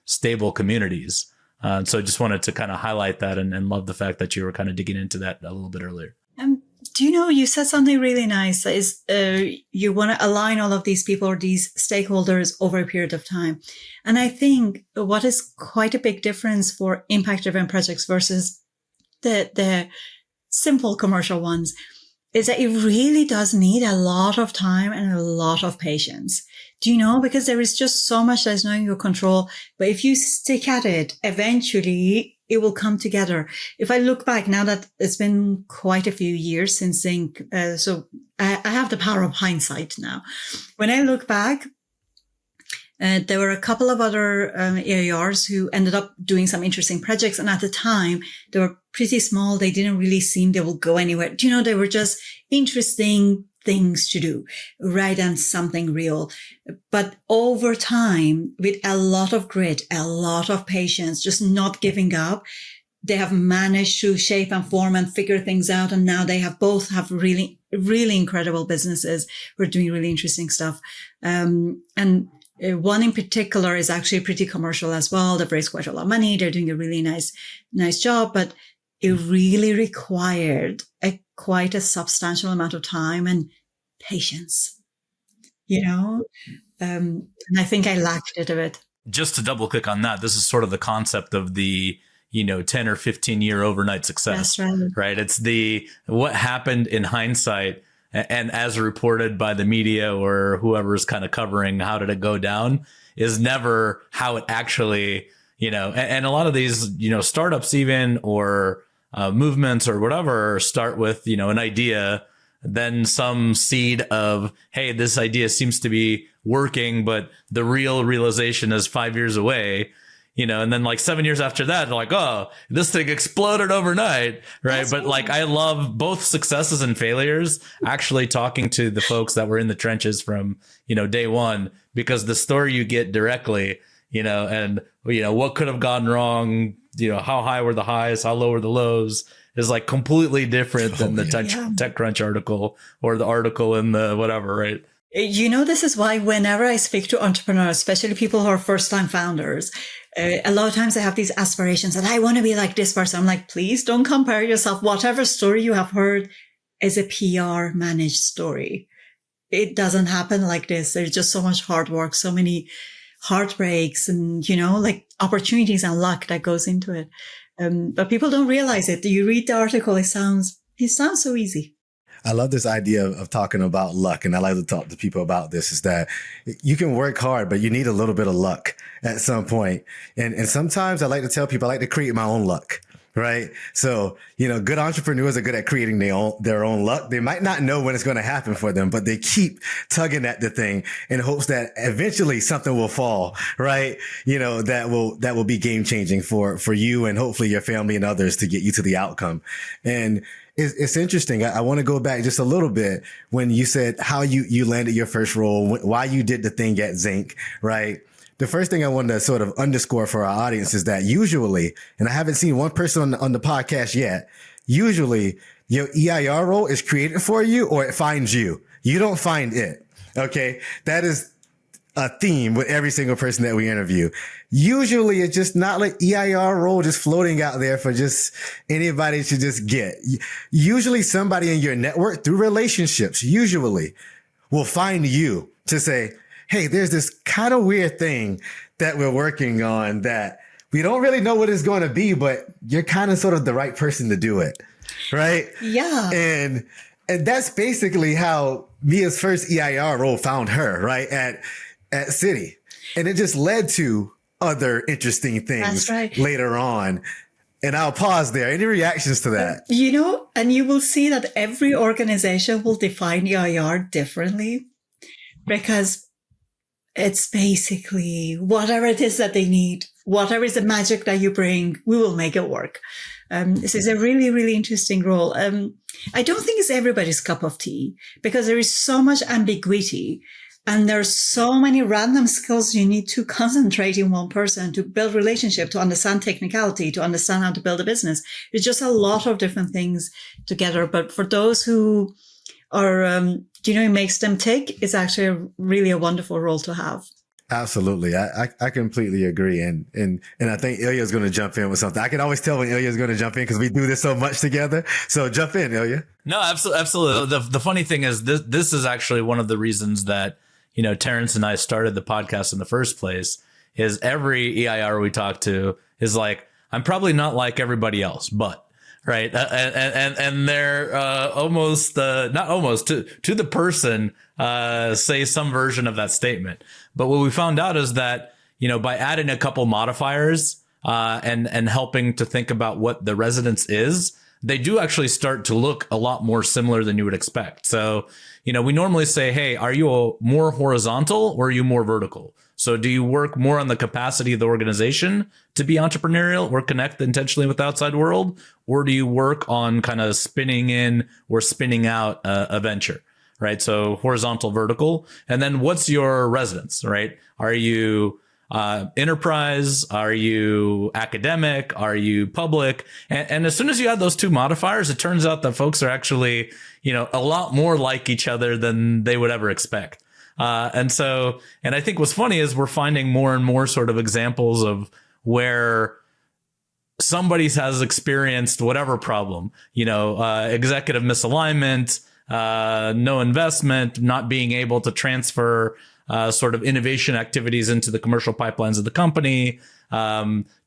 S2: stable communities. So I just wanted to kind of highlight that and love the fact that you were kind of digging into that a little bit earlier.
S1: You said something really nice is you want to align all of these people or these stakeholders over a period of time. And I think what is quite a big difference for impact-driven projects versus the simple commercial ones is that it really does need a lot of time and a lot of patience. Because there is just so much that's not in your control. But if you stick at it, eventually it will come together. If I look back now that it's been quite a few years since Zinc, so I have the power of hindsight now. When I look back, there were a couple of other EIRs who ended up doing some interesting projects. And at the time, they were pretty small. They didn't really seem they will go anywhere. They were just interesting things to do, right? And something real. But over time, with a lot of grit, a lot of patience, just not giving up, they have managed to shape and form and figure things out. And now they both have really, really incredible businesses who are doing really interesting stuff. And One in particular is actually pretty commercial as well. They've raised quite a lot of money. They're doing a really nice job, but it really required quite a substantial amount of time and patience, and I think I lacked it a bit.
S2: Just to double click on that, this is sort of the concept of the 10 or 15 year overnight success.
S1: That's right.
S2: Right? It's what happened in hindsight, and as reported by the media or whoever's kind of covering how did it go down, is never how it actually, and a lot of these, startups even, or movements or whatever, start with, an idea, then some seed of, hey, this idea seems to be working, but the real realization is 5 years away, and then like 7 years after that, they're like, oh, this thing exploded overnight. Right. That's but like, I love both successes and failures, actually talking to the folks that were in the trenches from, day one, because the story you get directly, and, what could have gone wrong, how high were the highs, how low were the lows, is like completely different than the TechCrunch article or the article in the whatever, right?
S1: This is why whenever I speak to entrepreneurs, especially people who are first-time founders, a lot of times they have these aspirations that I want to be like this person. I'm like, please don't compare yourself. Whatever story you have heard is a PR managed story. It doesn't happen like this. There's just so much hard work, so many heartbreaks and, like opportunities and luck that goes into it. But people don't realize it. You read the article, it sounds so easy.
S3: I love this idea of talking about luck. And I like to talk to people about this, is that you can work hard, but you need a little bit of luck at some point. And sometimes I like to tell people, I like to create my own luck. Right. So, good entrepreneurs are good at creating their own luck. They might not know when it's going to happen for them, but they keep tugging at the thing in hopes that eventually something will fall. Right. That will be game changing for you and hopefully your family and others to get you to the outcome. And it's interesting. I want to go back just a little bit when you said how you landed your first role, why you did the thing at Zinc. Right. The first thing I wanted to sort of underscore for our audience is that usually, and I haven't seen one person on the podcast yet, usually your EIR role is created for you or it finds you. You don't find it. Okay. That is a theme with every single person that we interview. Usually it's just not like EIR role just floating out there for just anybody to just get. Usually somebody in your network through relationships usually will find you to say, hey, there's this kind of weird thing that we're working on that we don't really know what it's going to be, but you're kind of sort of the right person to do it. Right.
S1: Yeah.
S3: And that's basically how Mia's first EIR role found her, right, at Citi. And it just led to other interesting things later on. And I'll pause there. Any reactions to that?
S1: And you will see that every organization will define EIR differently, because it's basically whatever it is that they need, whatever is the magic that you bring, we will make it work. This is a really, really interesting role. I don't think it's everybody's cup of tea, because there is so much ambiguity and there's so many random skills you need to concentrate in one person to build relationship, to understand technicality, to understand how to build a business. It's just a lot of different things together. But for those who are, it makes them tick, it's actually really a wonderful role to have.
S3: Absolutely. I completely agree. And I think Ilya is going to jump in with something. I can always tell when Ilya is going to jump in because we do this so much together. So jump in, Ilya.
S2: No, absolutely. The funny thing is this is actually one of the reasons that, Terrence and I started the podcast in the first place, is every EIR we talk to is like, I'm probably not like everybody else, but right. And they're almost not almost to the person say some version of that statement. But what we found out is that, by adding a couple modifiers and helping to think about what the residence is, they do actually start to look a lot more similar than you would expect. So, we normally say, hey, are you more horizontal or are you more vertical? So do you work more on the capacity of the organization to be entrepreneurial or connect intentionally with the outside world? Or do you work on kind of spinning in or spinning out a venture, right? So horizontal, vertical. And then what's your residence, right? Are you enterprise? Are you academic? Are you public? And as soon as you add those two modifiers, it turns out that folks are actually, a lot more like each other than they would ever expect. And I think what's funny is we're finding more and more sort of examples of where somebody has experienced whatever problem, executive misalignment, no investment, not being able to transfer sort of innovation activities into the commercial pipelines of the company,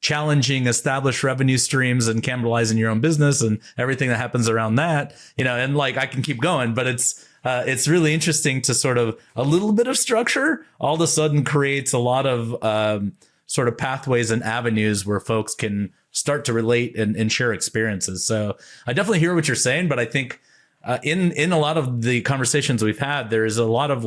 S2: challenging established revenue streams and cannibalizing your own business and everything that happens around that, and like I can keep going, but it's really interesting to sort of a little bit of structure all of a sudden creates a lot of sort of pathways and avenues where folks can start to relate and share experiences. So I definitely hear what you're saying, but I think in a lot of the conversations we've had, there is a lot of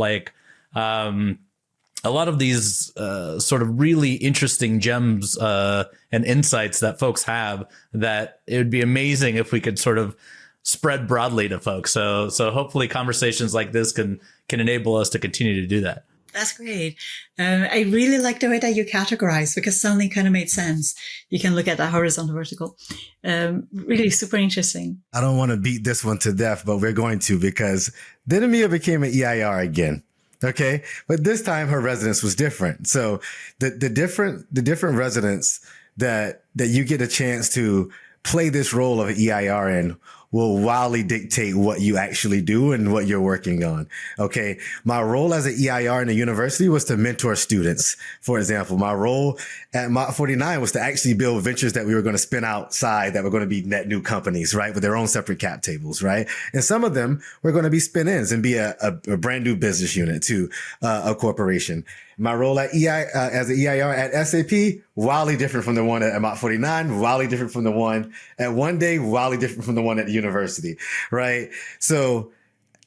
S2: a lot of these sort of really interesting gems and insights that folks have that it would be amazing if we could sort of spread broadly to folks. So hopefully conversations like this can enable us to continue to do that.
S1: That's great. I really like the way that you categorize because suddenly kind of made sense. You can look at that horizontal, vertical. Really super interesting.
S3: I don't want to beat this one to death, but we're going to because then Mia became an EIR again. Okay. But this time her residence was different. So the different residents that you get a chance to play this role of an EIR in will wildly dictate what you actually do and what you're working on. Okay. My role as an EIR in a university was to mentor students. For example, my role at Mach 49 was to actually build ventures that we were going to spin outside that were going to be net new companies, right? With their own separate cap tables, right? And some of them were going to be spin-ins and be a brand new business unit to a corporation. My role at as an EIR at SAP, wildly different from the one at Mach 49, wildly different from the one at Oneday, wildly different from the one at the university, right? So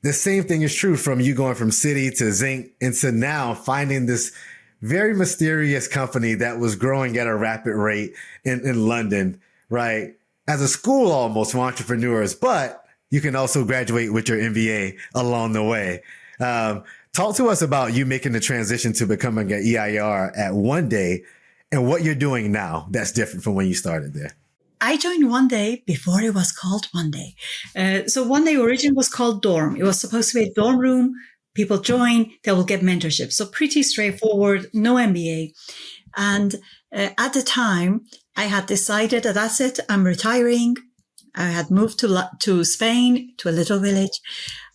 S3: the same thing is true from you going from Citi to Zinc into now finding this very mysterious company that was growing at a rapid rate in London, right? As a school almost for entrepreneurs, but you can also graduate with your MBA along the way. Talk to us about you making the transition to becoming an EIR at Oneday and what you're doing now that's different from when you started there.
S1: I joined Oneday before it was called Oneday. So Oneday originally was called Dorm. It was supposed to be a dorm room. People join, they will get mentorship. So pretty straightforward, no MBA. And at the time, I had decided that that's it. I'm retiring. I had moved to Spain, to a little village.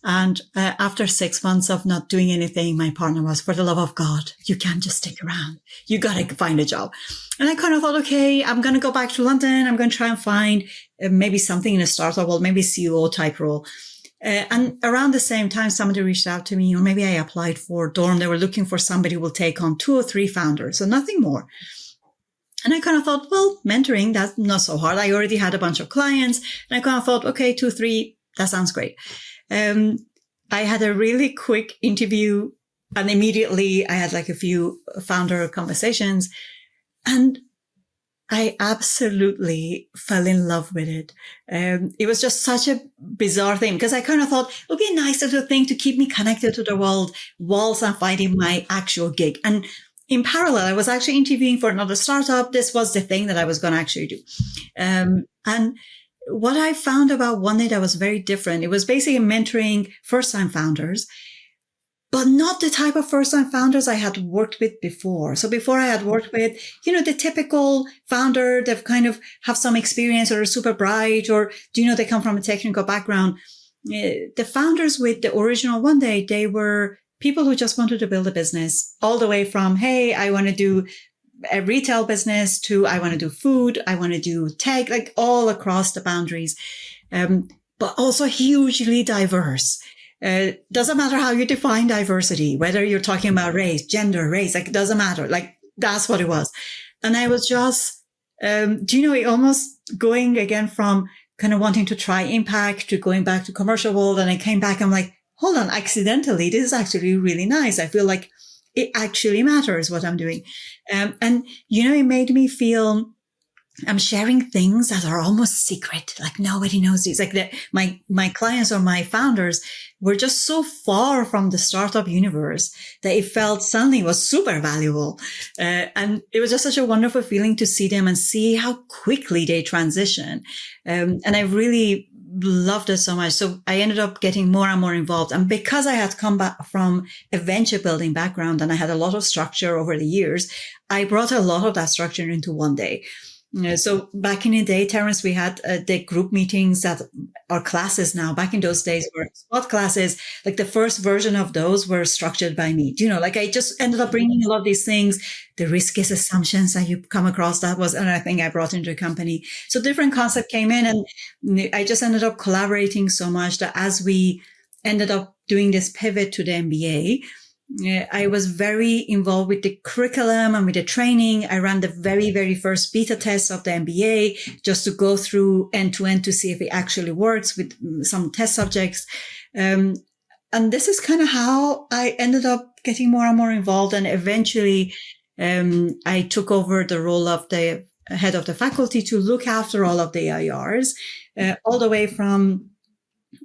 S1: And after 6 months of not doing anything, my partner was, for the love of God, you can't just stick around. You got to find a job. And I kind of thought, okay, I'm going to go back to London. I'm going to try and find maybe something in a startup role, maybe CEO type role. And around the same time, somebody reached out to me, or maybe I applied for Dorm. They were looking for somebody who will take on 2 or 3 founders, so nothing more. And I kind of thought, well, mentoring, that's not so hard. I already had a bunch of clients. And I kind of thought, okay, 2, 3, that sounds great. I had a really quick interview and immediately I had like a few founder conversations and I absolutely fell in love with it. It was just such a bizarre thing because I kind of thought it would be a nice little thing to keep me connected to the world whilst I'm finding my actual gig. And in parallel, I was actually interviewing for another startup. This was the thing that I was going to actually do. And what I found about Oneday that was very different, it was basically mentoring first-time founders, but not the type of first-time founders I had worked with before. So before I had worked with, the typical founder that kind of have some experience or are super bright or, they come from a technical background. The founders with the original Oneday, they were people who just wanted to build a business all the way from, hey, I want to do a retail business to I want to do food, I want to do tech, like all across the boundaries, but also hugely diverse. Doesn't matter how you define diversity, whether you're talking about race, gender, race, like it doesn't matter. Like that's what it was. And I was just, it almost going again from kind of wanting to try impact to going back to commercial world. And I came back, I'm like, hold on, accidentally, this is actually really nice. I feel like it actually matters what I'm doing. And it made me feel I'm sharing things that are almost secret, like nobody knows these. Like my clients or my founders were just so far from the startup universe that it felt suddenly was super valuable. And it was just such a wonderful feeling to see them and see how quickly they transition. And I really loved it so much. So I ended up getting more and more involved. And because I had come back from a venture building background and I had a lot of structure over the years, I brought a lot of that structure into Oneday. So back in the day, Terence, we had the group meetings that are classes now. Back in those days were spot classes. Like the first version of those were structured by me. Like I just ended up bringing a lot of these things, the riskiest assumptions that you come across. That was another thing I brought into the company. So different concept came in and I just ended up collaborating so much that as we ended up doing this pivot to the MBA, I was very involved with the curriculum and with the training. I ran the very, very first beta test of the MBA just to go through end to end to see if it actually works with some test subjects. And this is kind of how I ended up getting more and more involved. And eventually, I took over the role of the head of the faculty to look after all of the EIRs, all the way from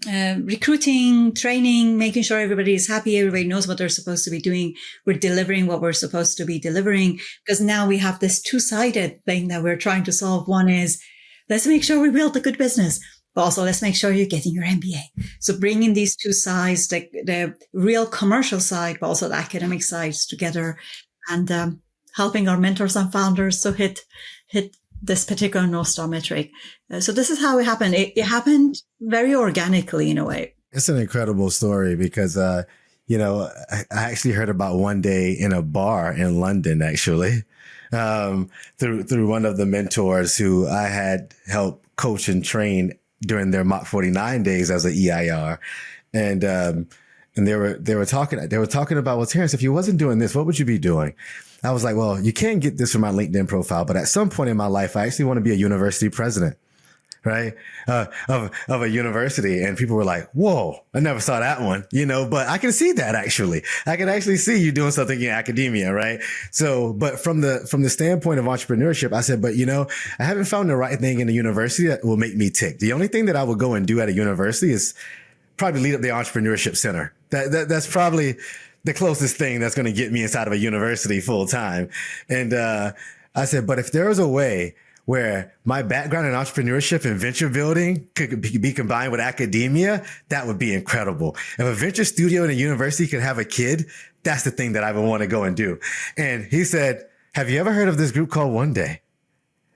S1: recruiting, training, making sure everybody is happy, everybody knows what they're supposed to be doing. We're delivering what we're supposed to be delivering, because now we have this two-sided thing that we're trying to solve. One is, let's make sure we build a good business, but also let's make sure you're getting your MBA. So bringing these two sides, the real commercial side, but also the academic sides together, and helping our mentors and founders to hit this particular North Star metric. So this is how it happened. It happened very organically in a way.
S3: It's an incredible story because, I actually heard about Oneday in a bar in London, actually, through one of the mentors who I had helped coach and train during their Mach 49 days as an EIR. And they were talking about, well, Terence, if you wasn't doing this, what would you be doing? I was like, well, you can't get this from my LinkedIn profile, but at some point in my life, I actually want to be a university president, right? Of a university. And people were like, whoa, I never saw that one, but I can see that actually. I can actually see you doing something in academia, right? So, but from the standpoint of entrepreneurship, I said, but I haven't found the right thing in a university that will make me tick. The only thing that I would go and do at a university is probably lead up the entrepreneurship center. That's probably the closest thing that's going to get me inside of a university full time. And I said, but if there was a way where my background in entrepreneurship and venture building could be combined with academia, that would be incredible. If a venture studio in a university could have a kid, that's the thing that I would want to go and do. And he said, have you ever heard of this group called Oneday?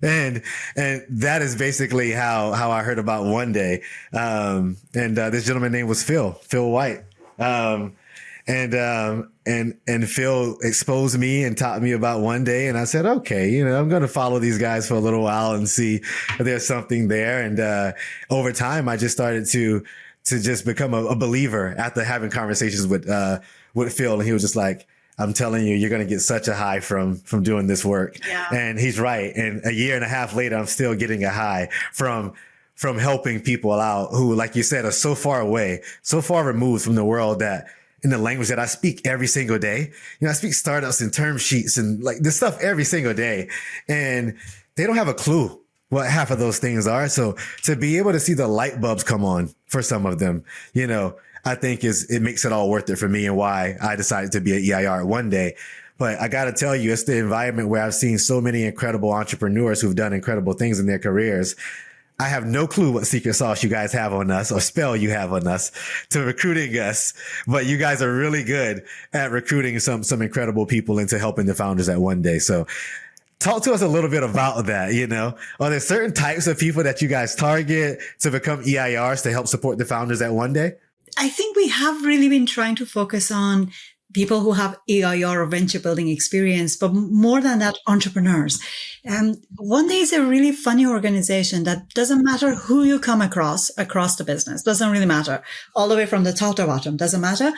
S3: And that is basically how I heard about Oneday. This gentleman name was Phil White. And Phil exposed me and taught me about Oneday. And I said, okay, I'm going to follow these guys for a little while and see if there's something there. And, over time, I just started to just become a believer after having conversations with Phil. And he was just like, I'm telling you, you're going to get such a high from doing this work. Yeah. And he's right. And a year and a half later, I'm still getting a high from helping people out who, like you said, are so far away, so far removed from the world that in the language that I speak every single day. I speak startups and term sheets and like this stuff every single day. And they don't have a clue what half of those things are. So to be able to see the light bulbs come on for some of them, I think it makes it all worth it for me and why I decided to be an EIR one day. But I got to tell you, it's the environment where I've seen so many incredible entrepreneurs who've done incredible things in their careers. I have no clue what secret sauce you guys have on us or spell you have on us to recruiting us, but you guys are really good at recruiting some incredible people into helping the founders at Oneday. So talk to us a little bit about that. Are there certain types of people that you guys target to become EIRs to help support the founders at Oneday?
S1: I think we have really been trying to focus on people who have EIR or venture building experience, but more than that, entrepreneurs. Oneday is a really funny organization that doesn't matter who you come across the business, doesn't really matter. All the way from the top to bottom, doesn't matter.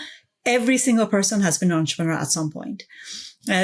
S1: Every single person has been an entrepreneur at some point.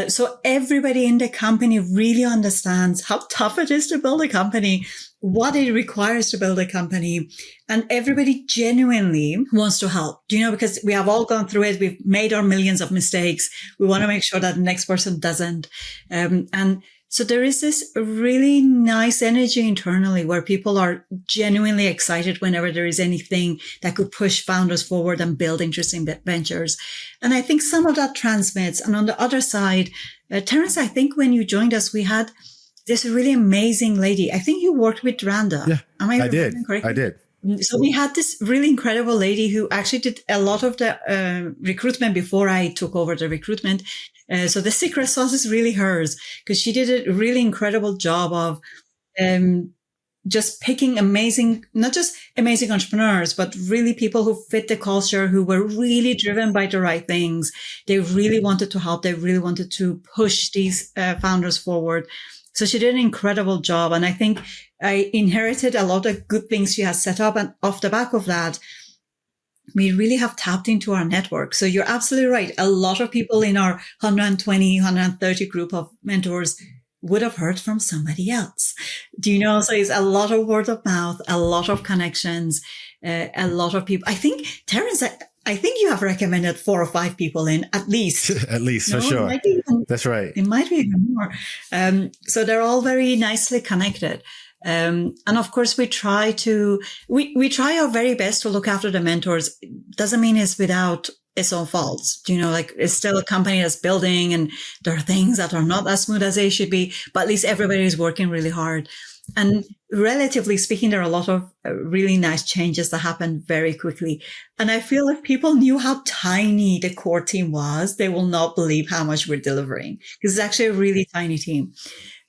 S1: So everybody in the company really understands how tough it is to build a company, what it requires to build a company. And everybody genuinely wants to help, because we have all gone through it. We've made our millions of mistakes. We want to make sure that the next person doesn't. And so there is this really nice energy internally where people are genuinely excited whenever there is anything that could push founders forward and build interesting ventures. And I think some of that transmits. And on the other side, Terence, I think when you joined us, we had this really amazing lady. I think you worked with Randa.
S3: Yeah, I did. I did.
S1: So we had this really incredible lady who actually did a lot of the recruitment before I took over the recruitment. So the secret sauce is really hers, because she did a really incredible job of just picking not just amazing entrepreneurs, but really people who fit the culture, who were really driven by the right things. They really wanted to help. They really wanted to push these founders forward. So she did an incredible job. And I think I inherited a lot of good things she has set up. And off the back of that, we really have tapped into our network. So you're absolutely right. A lot of people in our 120, 130 group of mentors would have heard from somebody else. Do you know? So it's a lot of word of mouth, a lot of connections, a lot of people. I think, Terrence, I think you have recommended 4 or 5 people in at least.
S3: At least, for sure. That's right.
S1: It might be even more. So they're all very nicely connected. And of course, we try our very best to look after the mentors. Doesn't mean it's without its own faults. You know, like it's still a company that's building and there are things that are not as smooth as they should be, but at least everybody is working really hard. And relatively speaking, there are a lot of really nice changes that happen very quickly. And I feel if people knew how tiny the core team was, they will not believe how much we're delivering, because it's actually a really tiny team.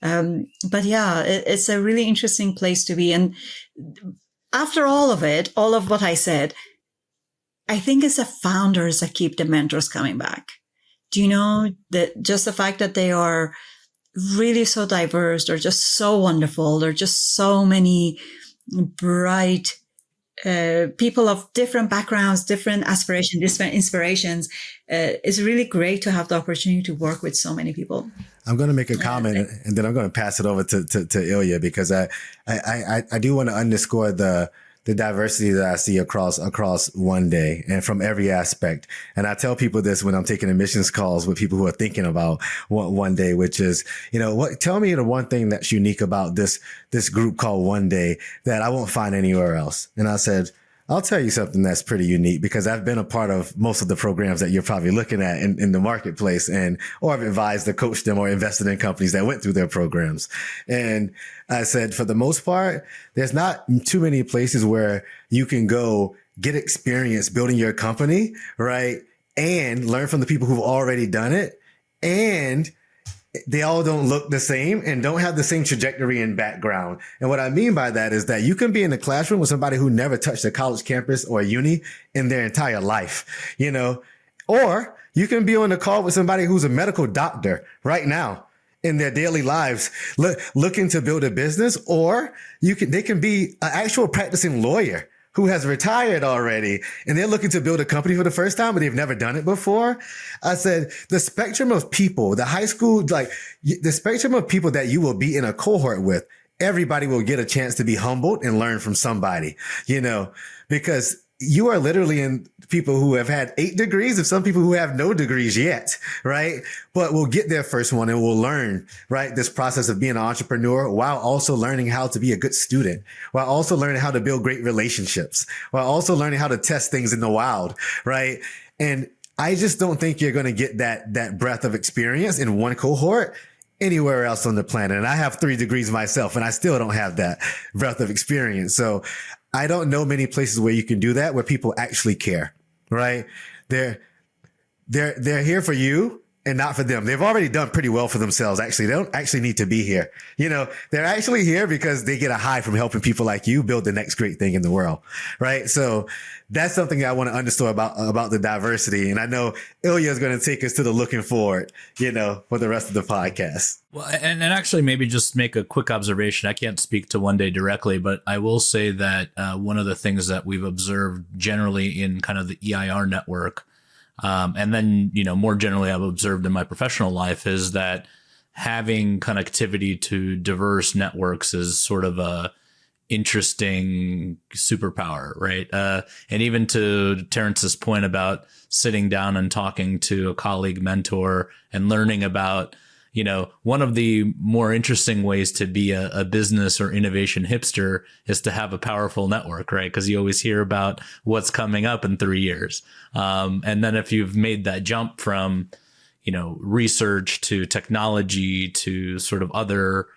S1: But yeah, it's a really interesting place to be. And after all of it, all of what I said, I think it's the founders that keep the mentors coming back. Do you know that just the fact that they are really so diverse, they're just so wonderful. They're just so many bright people of different backgrounds, different aspirations, different inspirations. It's really great to have the opportunity to work with so many people.
S3: I'm going to make a comment and then I'm going to pass it over to Ilya, because I do want to underscore the diversity that I see across Oneday and from every aspect. And I tell people this when I'm taking admissions calls with people who are thinking about Oneday, which is, tell me the one thing that's unique about this group called Oneday that I won't find anywhere else. And I said, I'll tell you something that's pretty unique, because I've been a part of most of the programs that you're probably looking at in the marketplace, or I've advised or coached them or invested in companies that went through their programs. And I said, for the most part, there's not too many places where you can go get experience building your company, right? And learn from the people who've already done it. And they all don't look the same and don't have the same trajectory and background. And what I mean by that is that you can be in the classroom with somebody who never touched a college campus or a uni in their entire life, or you can be on the call with somebody who's a medical doctor right now in their daily lives, looking to build a business, or they can be an actual practicing lawyer who has retired already and they're looking to build a company for the first time, but they've never done it before. I said, the spectrum of people, the spectrum of people that you will be in a cohort with, everybody will get a chance to be humbled and learn from somebody, because you are literally in people who have had 8 degrees of some people who have no degrees yet, right? But will get their first one and will learn, right? This process of being an entrepreneur while also learning how to be a good student, while also learning how to build great relationships, while also learning how to test things in the wild, right? And I just don't think you're going to get that breadth of experience in one cohort anywhere else on the planet. And I have 3 degrees myself and I still don't have that breadth of experience. So I don't know many places where you can do that, where people actually care, right? They're here for you and not for them. They've already done pretty well for themselves. Actually, they don't actually need to be here. They're actually here because they get a high from helping people like you build the next great thing in the world, right? So that's something I want to underscore about the diversity. And I know Ilya is going to take us to the looking forward, for the rest of the podcast.
S2: Well, and actually maybe just make a quick observation. I can't speak to Oneday directly, but I will say that one of the things that we've observed generally in kind of the EIR network, and then, more generally I've observed in my professional life, is that having connectivity to diverse networks is sort of a interesting superpower, right? And even to Terrence's point about sitting down and talking to a colleague mentor and learning about, one of the more interesting ways to be a business or innovation hipster is to have a powerful network, right? Because you always hear about what's coming up in 3 years. And then if you've made that jump from, research to technology to sort of other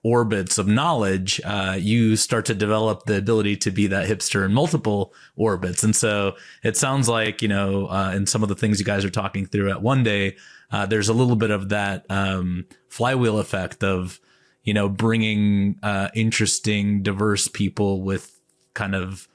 S2: orbits of knowledge, you start to develop the ability to be that hipster in multiple orbits. And so it sounds like, in some of the things you guys are talking through at Oneday, there's a little bit of that flywheel effect of, bringing interesting, diverse people with kind of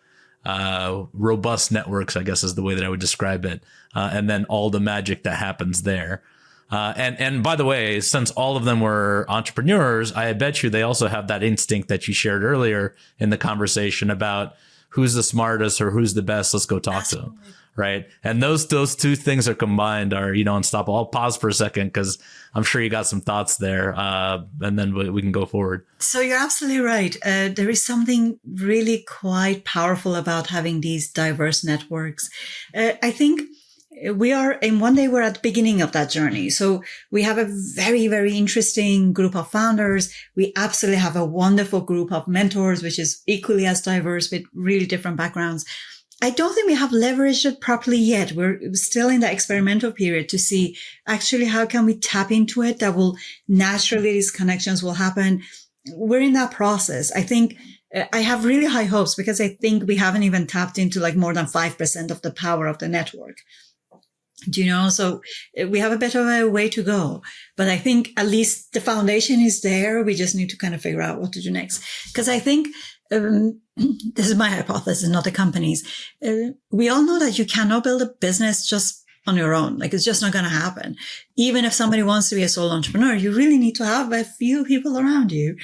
S2: robust networks, I guess is the way that I would describe it. And then all the magic that happens there. And by the way, since all of them were entrepreneurs, I bet you they also have that instinct that you shared earlier in the conversation about who's the smartest or who's the best. Let's go talk to them. Right. And those two things are combined are, unstoppable. I'll pause for a second because I'm sure you got some thoughts there. And then we can go forward.
S1: So you're absolutely right. There is something really quite powerful about having these diverse networks. I think in Oneday, we're at the beginning of that journey. So we have a very, very interesting group of founders. We absolutely have a wonderful group of mentors, which is equally as diverse with really different backgrounds. I don't think we have leveraged it properly yet. We're still in the experimental period to see actually how can we tap into it that will naturally, these connections will happen. We're in that process. I think I have really high hopes because I think we haven't even tapped into like more than 5% of the power of the network. So we have a bit of a way to go, but I think at least the foundation is there. We just need to kind of figure out what to do next. Because I think this is my hypothesis, not the company's. We all know that you cannot build a business just on your own. Like it's just not going to happen. Even if somebody wants to be a sole entrepreneur, you really need to have a few people around you.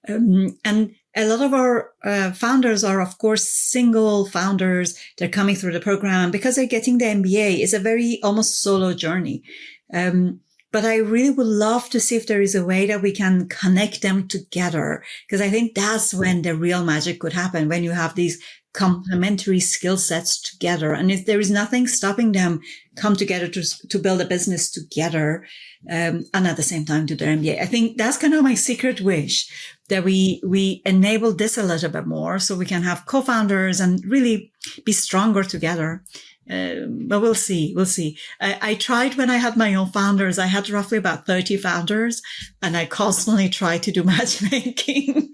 S1: And a lot of our founders are, of course, single founders. They're coming through the program because they're getting the MBA. It's a very almost solo journey. But I really would love to see if there is a way that we can connect them together, because I think that's when the real magic could happen, when you have these complementary skill sets together. And if there is nothing stopping them come together to build a business together, and at the same time do their MBA. I think that's kind of my secret wish, that we enable this a little bit more so we can have co-founders and really be stronger together. But we'll see. I tried when I had my own founders. I had roughly about 30 founders, and I constantly tried to do matchmaking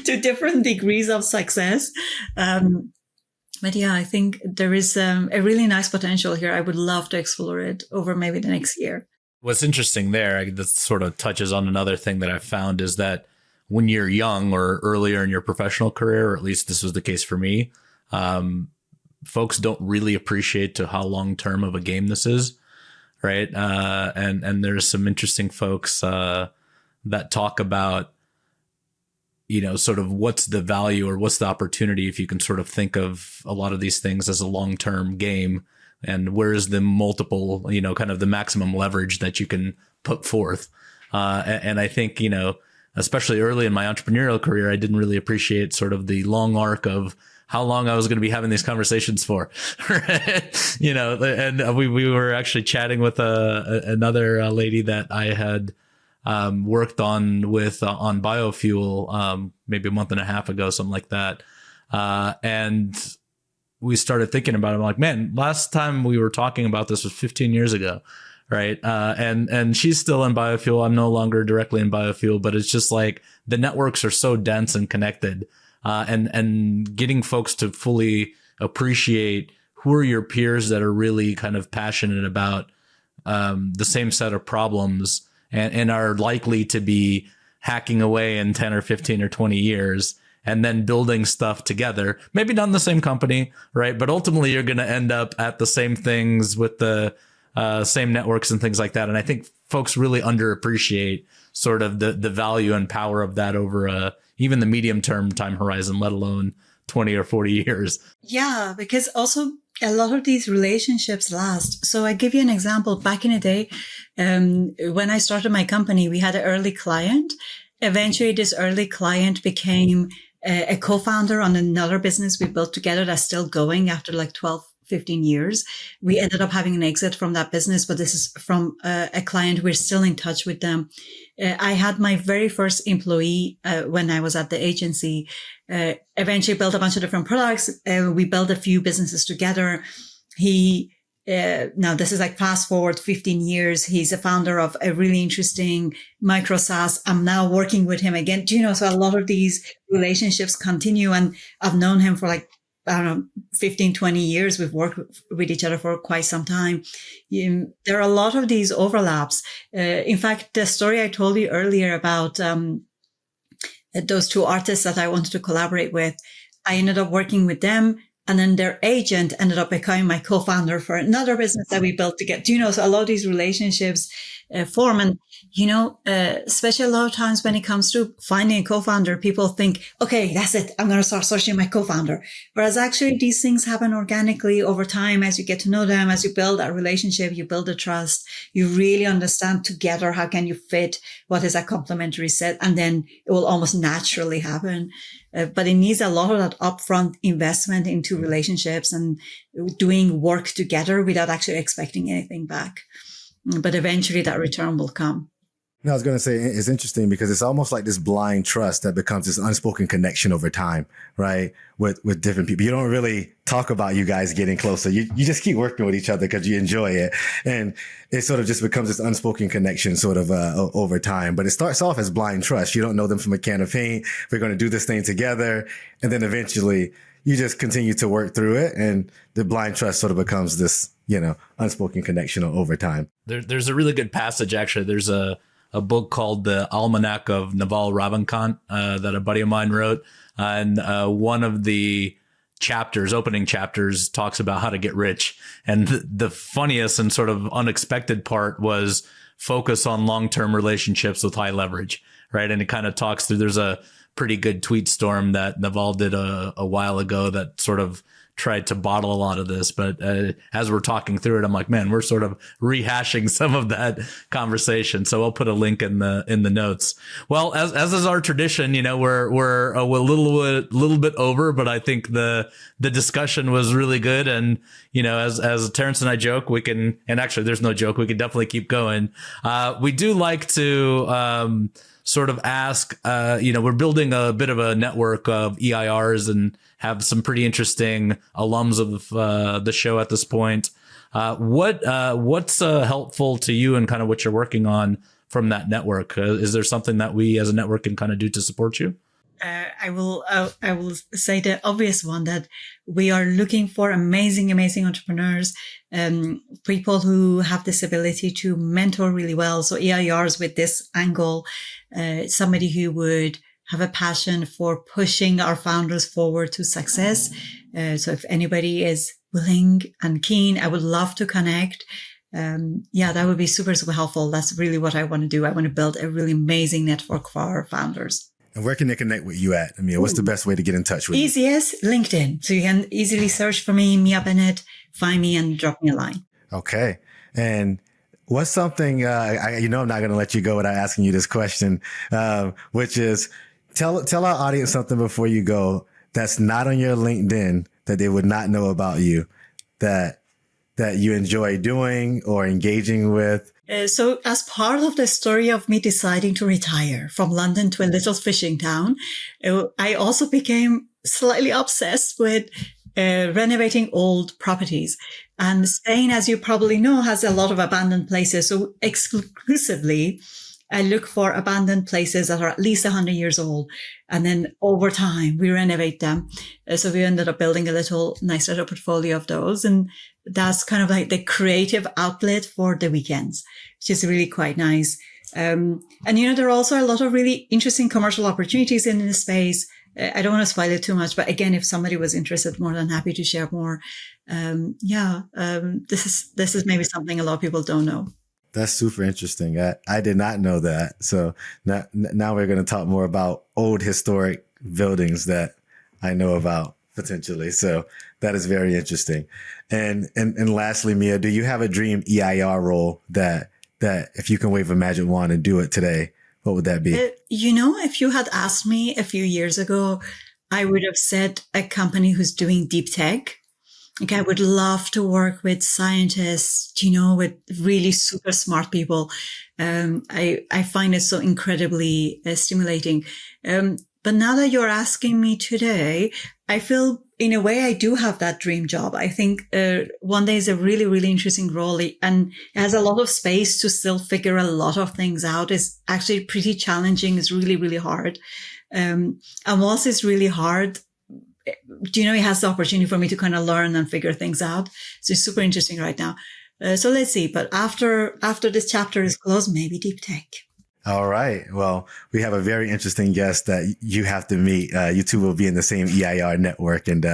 S1: to different degrees of success. But yeah, I think there is a really nice potential here. I would love to explore it over maybe the next year. What's
S2: interesting there, that sort of touches on another thing that I've found, is that when you're young or earlier in your professional career, or at least this was the case for me, folks don't really appreciate to how long-term of a game this is, right? And there's some interesting folks that talk about, sort of what's the value or what's the opportunity if you can sort of think of a lot of these things as a long-term game, and where is the multiple, kind of the maximum leverage that you can put forth. And I think, especially early in my entrepreneurial career, I didn't really appreciate sort of the long arc of how long I was going to be having these conversations for, right? And we were actually chatting with another lady that I had worked on with on biofuel maybe a month and a half ago, something like that. And we started thinking about it. I'm like, man, last time we were talking about this was 15 years ago. Right. And she's still in biofuel. I'm no longer directly in biofuel, but it's just like the networks are so dense and connected. And getting folks to fully appreciate who are your peers that are really kind of passionate about the same set of problems and are likely to be hacking away in 10 or 15 or 20 years, and then building stuff together, maybe not in the same company, right? But ultimately you're going to end up at the same things with the same networks and things like that. And I think folks really underappreciate sort of the value and power of that over even the medium term time horizon, let alone 20 or 40 years. Yeah, because also a lot of these relationships last. So I give you an example. Back in the day, when I started my company, we had an early client. Eventually, this early client became a co-founder on another business we built together that's still going after like 12, 15 years. We ended up having an exit from that business, but this is from a client. We're still in touch with them. I had my very first employee when I was at the agency, eventually built a bunch of different products. We built a few businesses together. He
S1: now this is like fast forward 15 years. He's a founder of a really interesting micro SaaS. I'm now working with him again. Do you know, so a lot of these relationships continue, and I've known him for like, I don't know, 15, 20 years. We've worked with each other for quite some time. There are a lot of these overlaps. In fact, the story I told you earlier about those two artists that I wanted to collaborate with, I ended up working with them. And then their agent ended up becoming my co-founder for another business that we built together. Do you know, so a lot of these relationships form. And, especially a lot of times when it comes to finding a co-founder, people think, okay, that's it. I'm going to start searching my co-founder. Whereas actually these things happen organically over time as you get to know them, as you build that relationship, you build the trust, you really understand together how can you fit, what is a complementary set, and then it will almost naturally happen. But it needs a lot of that upfront investment into relationships and doing work together without actually expecting anything back. But eventually that return will come.
S3: I was going to say it's interesting because it's almost like this blind trust that becomes this unspoken connection over time, right? With different people. You don't really talk about you guys getting closer. You just keep working with each other because you enjoy it. And it sort of just becomes this unspoken connection sort of over time. But it starts off as blind trust. You don't know them from a can of paint. We're going to do this thing together. And then eventually you just continue to work through it. And the blind trust sort of becomes this, unspoken connection over time.
S2: There's a really good passage, actually. There's a book called The Almanac of Naval Ravikant that a buddy of mine wrote. And one of the opening chapters, talks about how to get rich. And the funniest and sort of unexpected part was focus on long-term relationships with high leverage, right? And it kind of talks through, there's a pretty good tweet storm that Naval did a while ago that sort of tried to bottle a lot of this, but as we're talking through it, I'm like, man, we're sort of rehashing some of that conversation. So I'll put a link in the notes. Well, as is our tradition, we're a little bit over, but I think the discussion was really good. And as Terrence and I joke, we can, and actually there's no joke, we can definitely keep going. We do like to sort of ask, we're building a bit of a network of EIRs and have some pretty interesting alums of the show at this point. What's helpful to you and kind of what you're working on from that network? Is there something that we as a network can kind of do to support you?
S1: I will say the obvious one, that we are looking for amazing entrepreneurs, people who have this ability to mentor really well. So EIRs with this angle, somebody who would have a passion for pushing our founders forward to success. So if anybody is willing and keen, I would love to connect. That would be super, super helpful. That's really what I want to do. I want to build a really amazing network for our founders.
S3: And where can they connect with you at? Amir, what's the best way to get in touch with you?
S1: Easiest, LinkedIn. So you can easily search for me, Mia Bennett, find me and drop me a line.
S3: Okay. And what's something, I'm not going to let you go without asking you this question, which is tell our audience something before you go that's not on your LinkedIn that they would not know about you, that you enjoy doing or engaging with.
S1: So as part of the story of me deciding to retire from London to a little fishing town, I also became slightly obsessed with renovating old properties. And Spain, as you probably know, has a lot of abandoned places. So exclusively, I look for abandoned places that are at least 100 years old. And then over time, we renovate them. So we ended up building a nice little portfolio of those. And that's kind of like the creative outlet for the weekends, which is really quite nice. And there are also a lot of really interesting commercial opportunities in this space. I don't want to spoil it too much, but again, if somebody was interested, more than happy to share more. This is maybe something a lot of people don't know.
S3: That's super interesting. I did not know that. So now we're going to talk more about old historic buildings that I know about potentially. So that is very interesting. And lastly, Mia, do you have a dream EIR role that if you can wave a magic wand and do it today, what would that be?
S1: If you had asked me a few years ago, I would have said a company who's doing deep tech. Like I would love to work with scientists, with really super smart people. I find it so incredibly stimulating. But But now that you're asking me today, I feel in a way I do have that dream job. I think Oneday is a really, really interesting role, and it has a lot of space to still figure a lot of things out. It's actually pretty challenging. It's really, really hard. And whilst it's really hard, do you know, it has the opportunity for me to kind of learn and figure things out. So it's super interesting right now. So let's see. But after this chapter is closed, maybe deep tech.
S3: All right. Well, we have a very interesting guest that you have to meet. You two will be in the same EIR network, and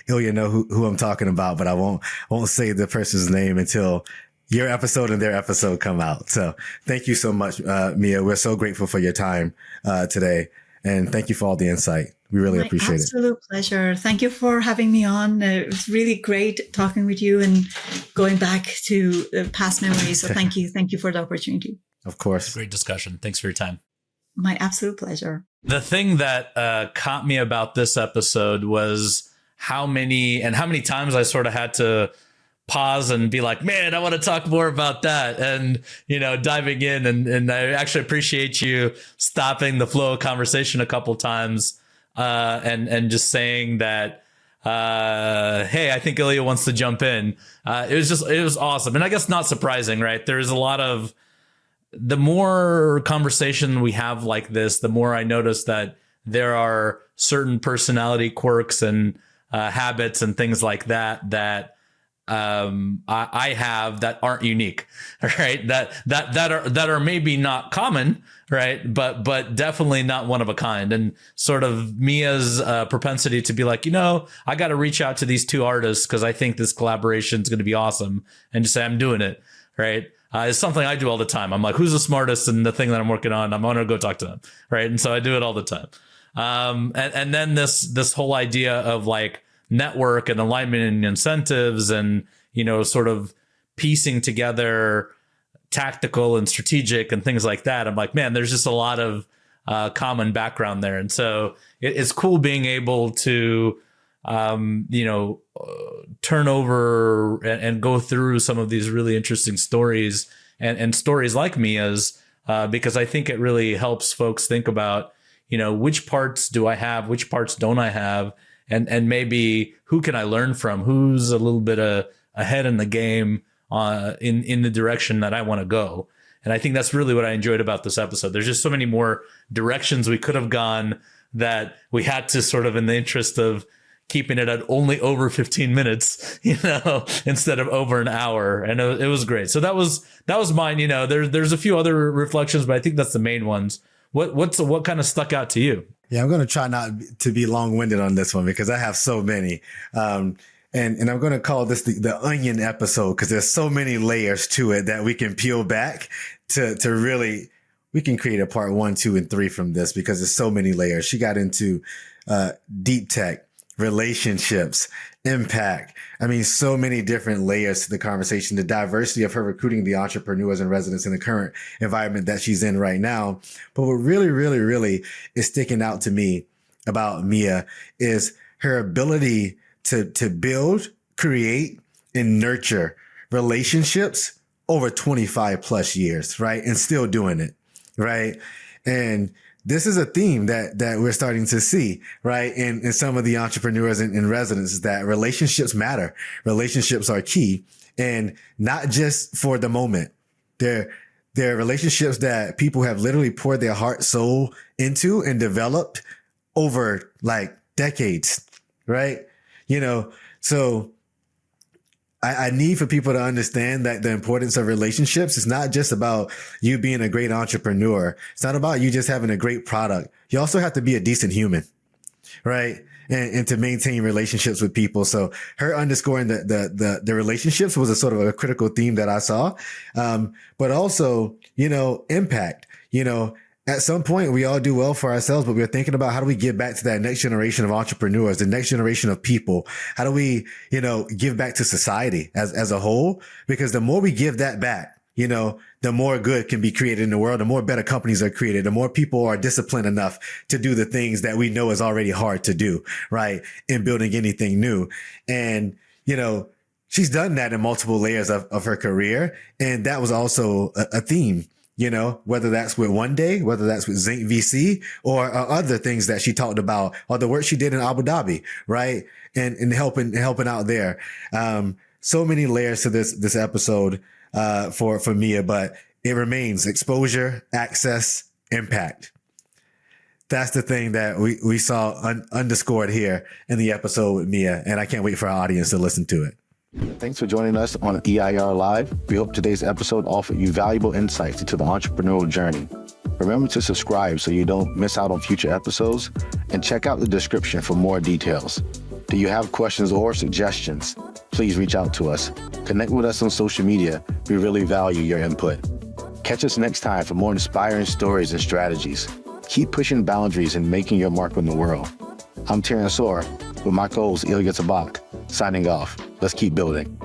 S3: Ilya know who I'm talking about, but I won't say the person's name until your episode and their episode come out. So thank you so much, Mia. We're so grateful for your time today, and thank you for all the insight. We really appreciate it.
S1: Absolute pleasure. Thank you for having me on. It's really great talking with you and going back to past memories. So thank you. Thank you for the opportunity.
S3: Of course.
S2: Great discussion. Thanks for your time.
S1: My absolute pleasure.
S2: The thing that caught me about this episode was how many times I sort of had to pause and be like, man, I want to talk more about that, and diving in, and I actually appreciate you stopping the flow of conversation a couple times and just saying that hey, I think Ilya wants to jump in. It was awesome, and I guess not surprising, right? There's a lot of, the more conversation we have like this, the more I notice that there are certain personality quirks and habits and things like that I have that aren't unique, right? That are maybe not common, right? But definitely not one of a kind. And sort of Mia's propensity to be like, I got to reach out to these two artists because I think this collaboration is going to be awesome, and just say I'm doing it, right? It's something I do all the time. I'm like, who's the smartest in the thing that I'm working on? I'm going to go talk to them, right? And so I do it all the time. And then this whole idea of like network and alignment and incentives, and sort of piecing together tactical and strategic and things like that. I'm like, man, there's just a lot of common background there, and so it's cool being able to turn over and go through some of these really interesting stories and stories like Mia's, because I think it really helps folks think about, which parts do I have, which parts don't I have, and maybe who can I learn from, who's a little bit ahead in the game in the direction that I want to go. And I think that's really what I enjoyed about this episode. There's just so many more directions we could have gone that we had to sort of, in the interest of keeping it at only over 15 minutes, instead of over an hour. And it was great. So that was mine. There's a few other reflections, but I think that's the main ones. What kind of stuck out to you?
S3: Yeah, I'm going to try not to be long-winded on this one because I have so many. And I'm going to call this the onion episode because there's so many layers to it that we can peel back to really, we can create a part 1, 2, and 3 from this because there's so many layers. She got into deep tech, relationships, impact. I mean, so many different layers to the conversation, the diversity of her recruiting the entrepreneurs and residents in the current environment that she's in right now. But what really, really, really is sticking out to me about Mia is her ability to build, create, and nurture relationships over 25 plus years, right? And still doing it, right? And this is a theme that we're starting to see, right? In some of the entrepreneurs in residence, is that relationships matter. Relationships are key, and not just for the moment. They're relationships that people have literally poured their heart, soul into and developed over like decades, right? So I need for people to understand that the importance of relationships is not just about you being a great entrepreneur. It's not about you just having a great product. You also have to be a decent human, right? And to maintain relationships with people. So her underscoring the relationships was a sort of a critical theme that I saw. But also, impact, at some point we all do well for ourselves, but we're thinking about how do we give back to that next generation of entrepreneurs, the next generation of people? How do we, give back to society as a whole? Because the more we give that back, the more good can be created in the world, the more better companies are created, the more people are disciplined enough to do the things that we know is already hard to do, right? In building anything new. And, she's done that in multiple layers of her career. And that was also a theme, whether that's with Oneday, whether that's with Zinc VC or other things that she talked about, or the work she did in Abu Dhabi, right? And helping out there. So many layers to this episode for Mia, but it remains exposure, access, impact. That's the thing that we saw underscored here in the episode with Mia, and I can't wait for our audience to listen to it.
S4: Thanks for joining us on EIR Live. We hope today's episode offered you valuable insights into the entrepreneurial journey. Remember to subscribe so you don't miss out on future episodes, and check out the description for more details. Do you have questions or suggestions? Please reach out to us. Connect with us on social media. We really value your input. Catch us next time for more inspiring stories and strategies. Keep pushing boundaries and making your mark on the world. I'm Terrence Orr with my co-host Ilya Tabak, signing off. Let's keep building.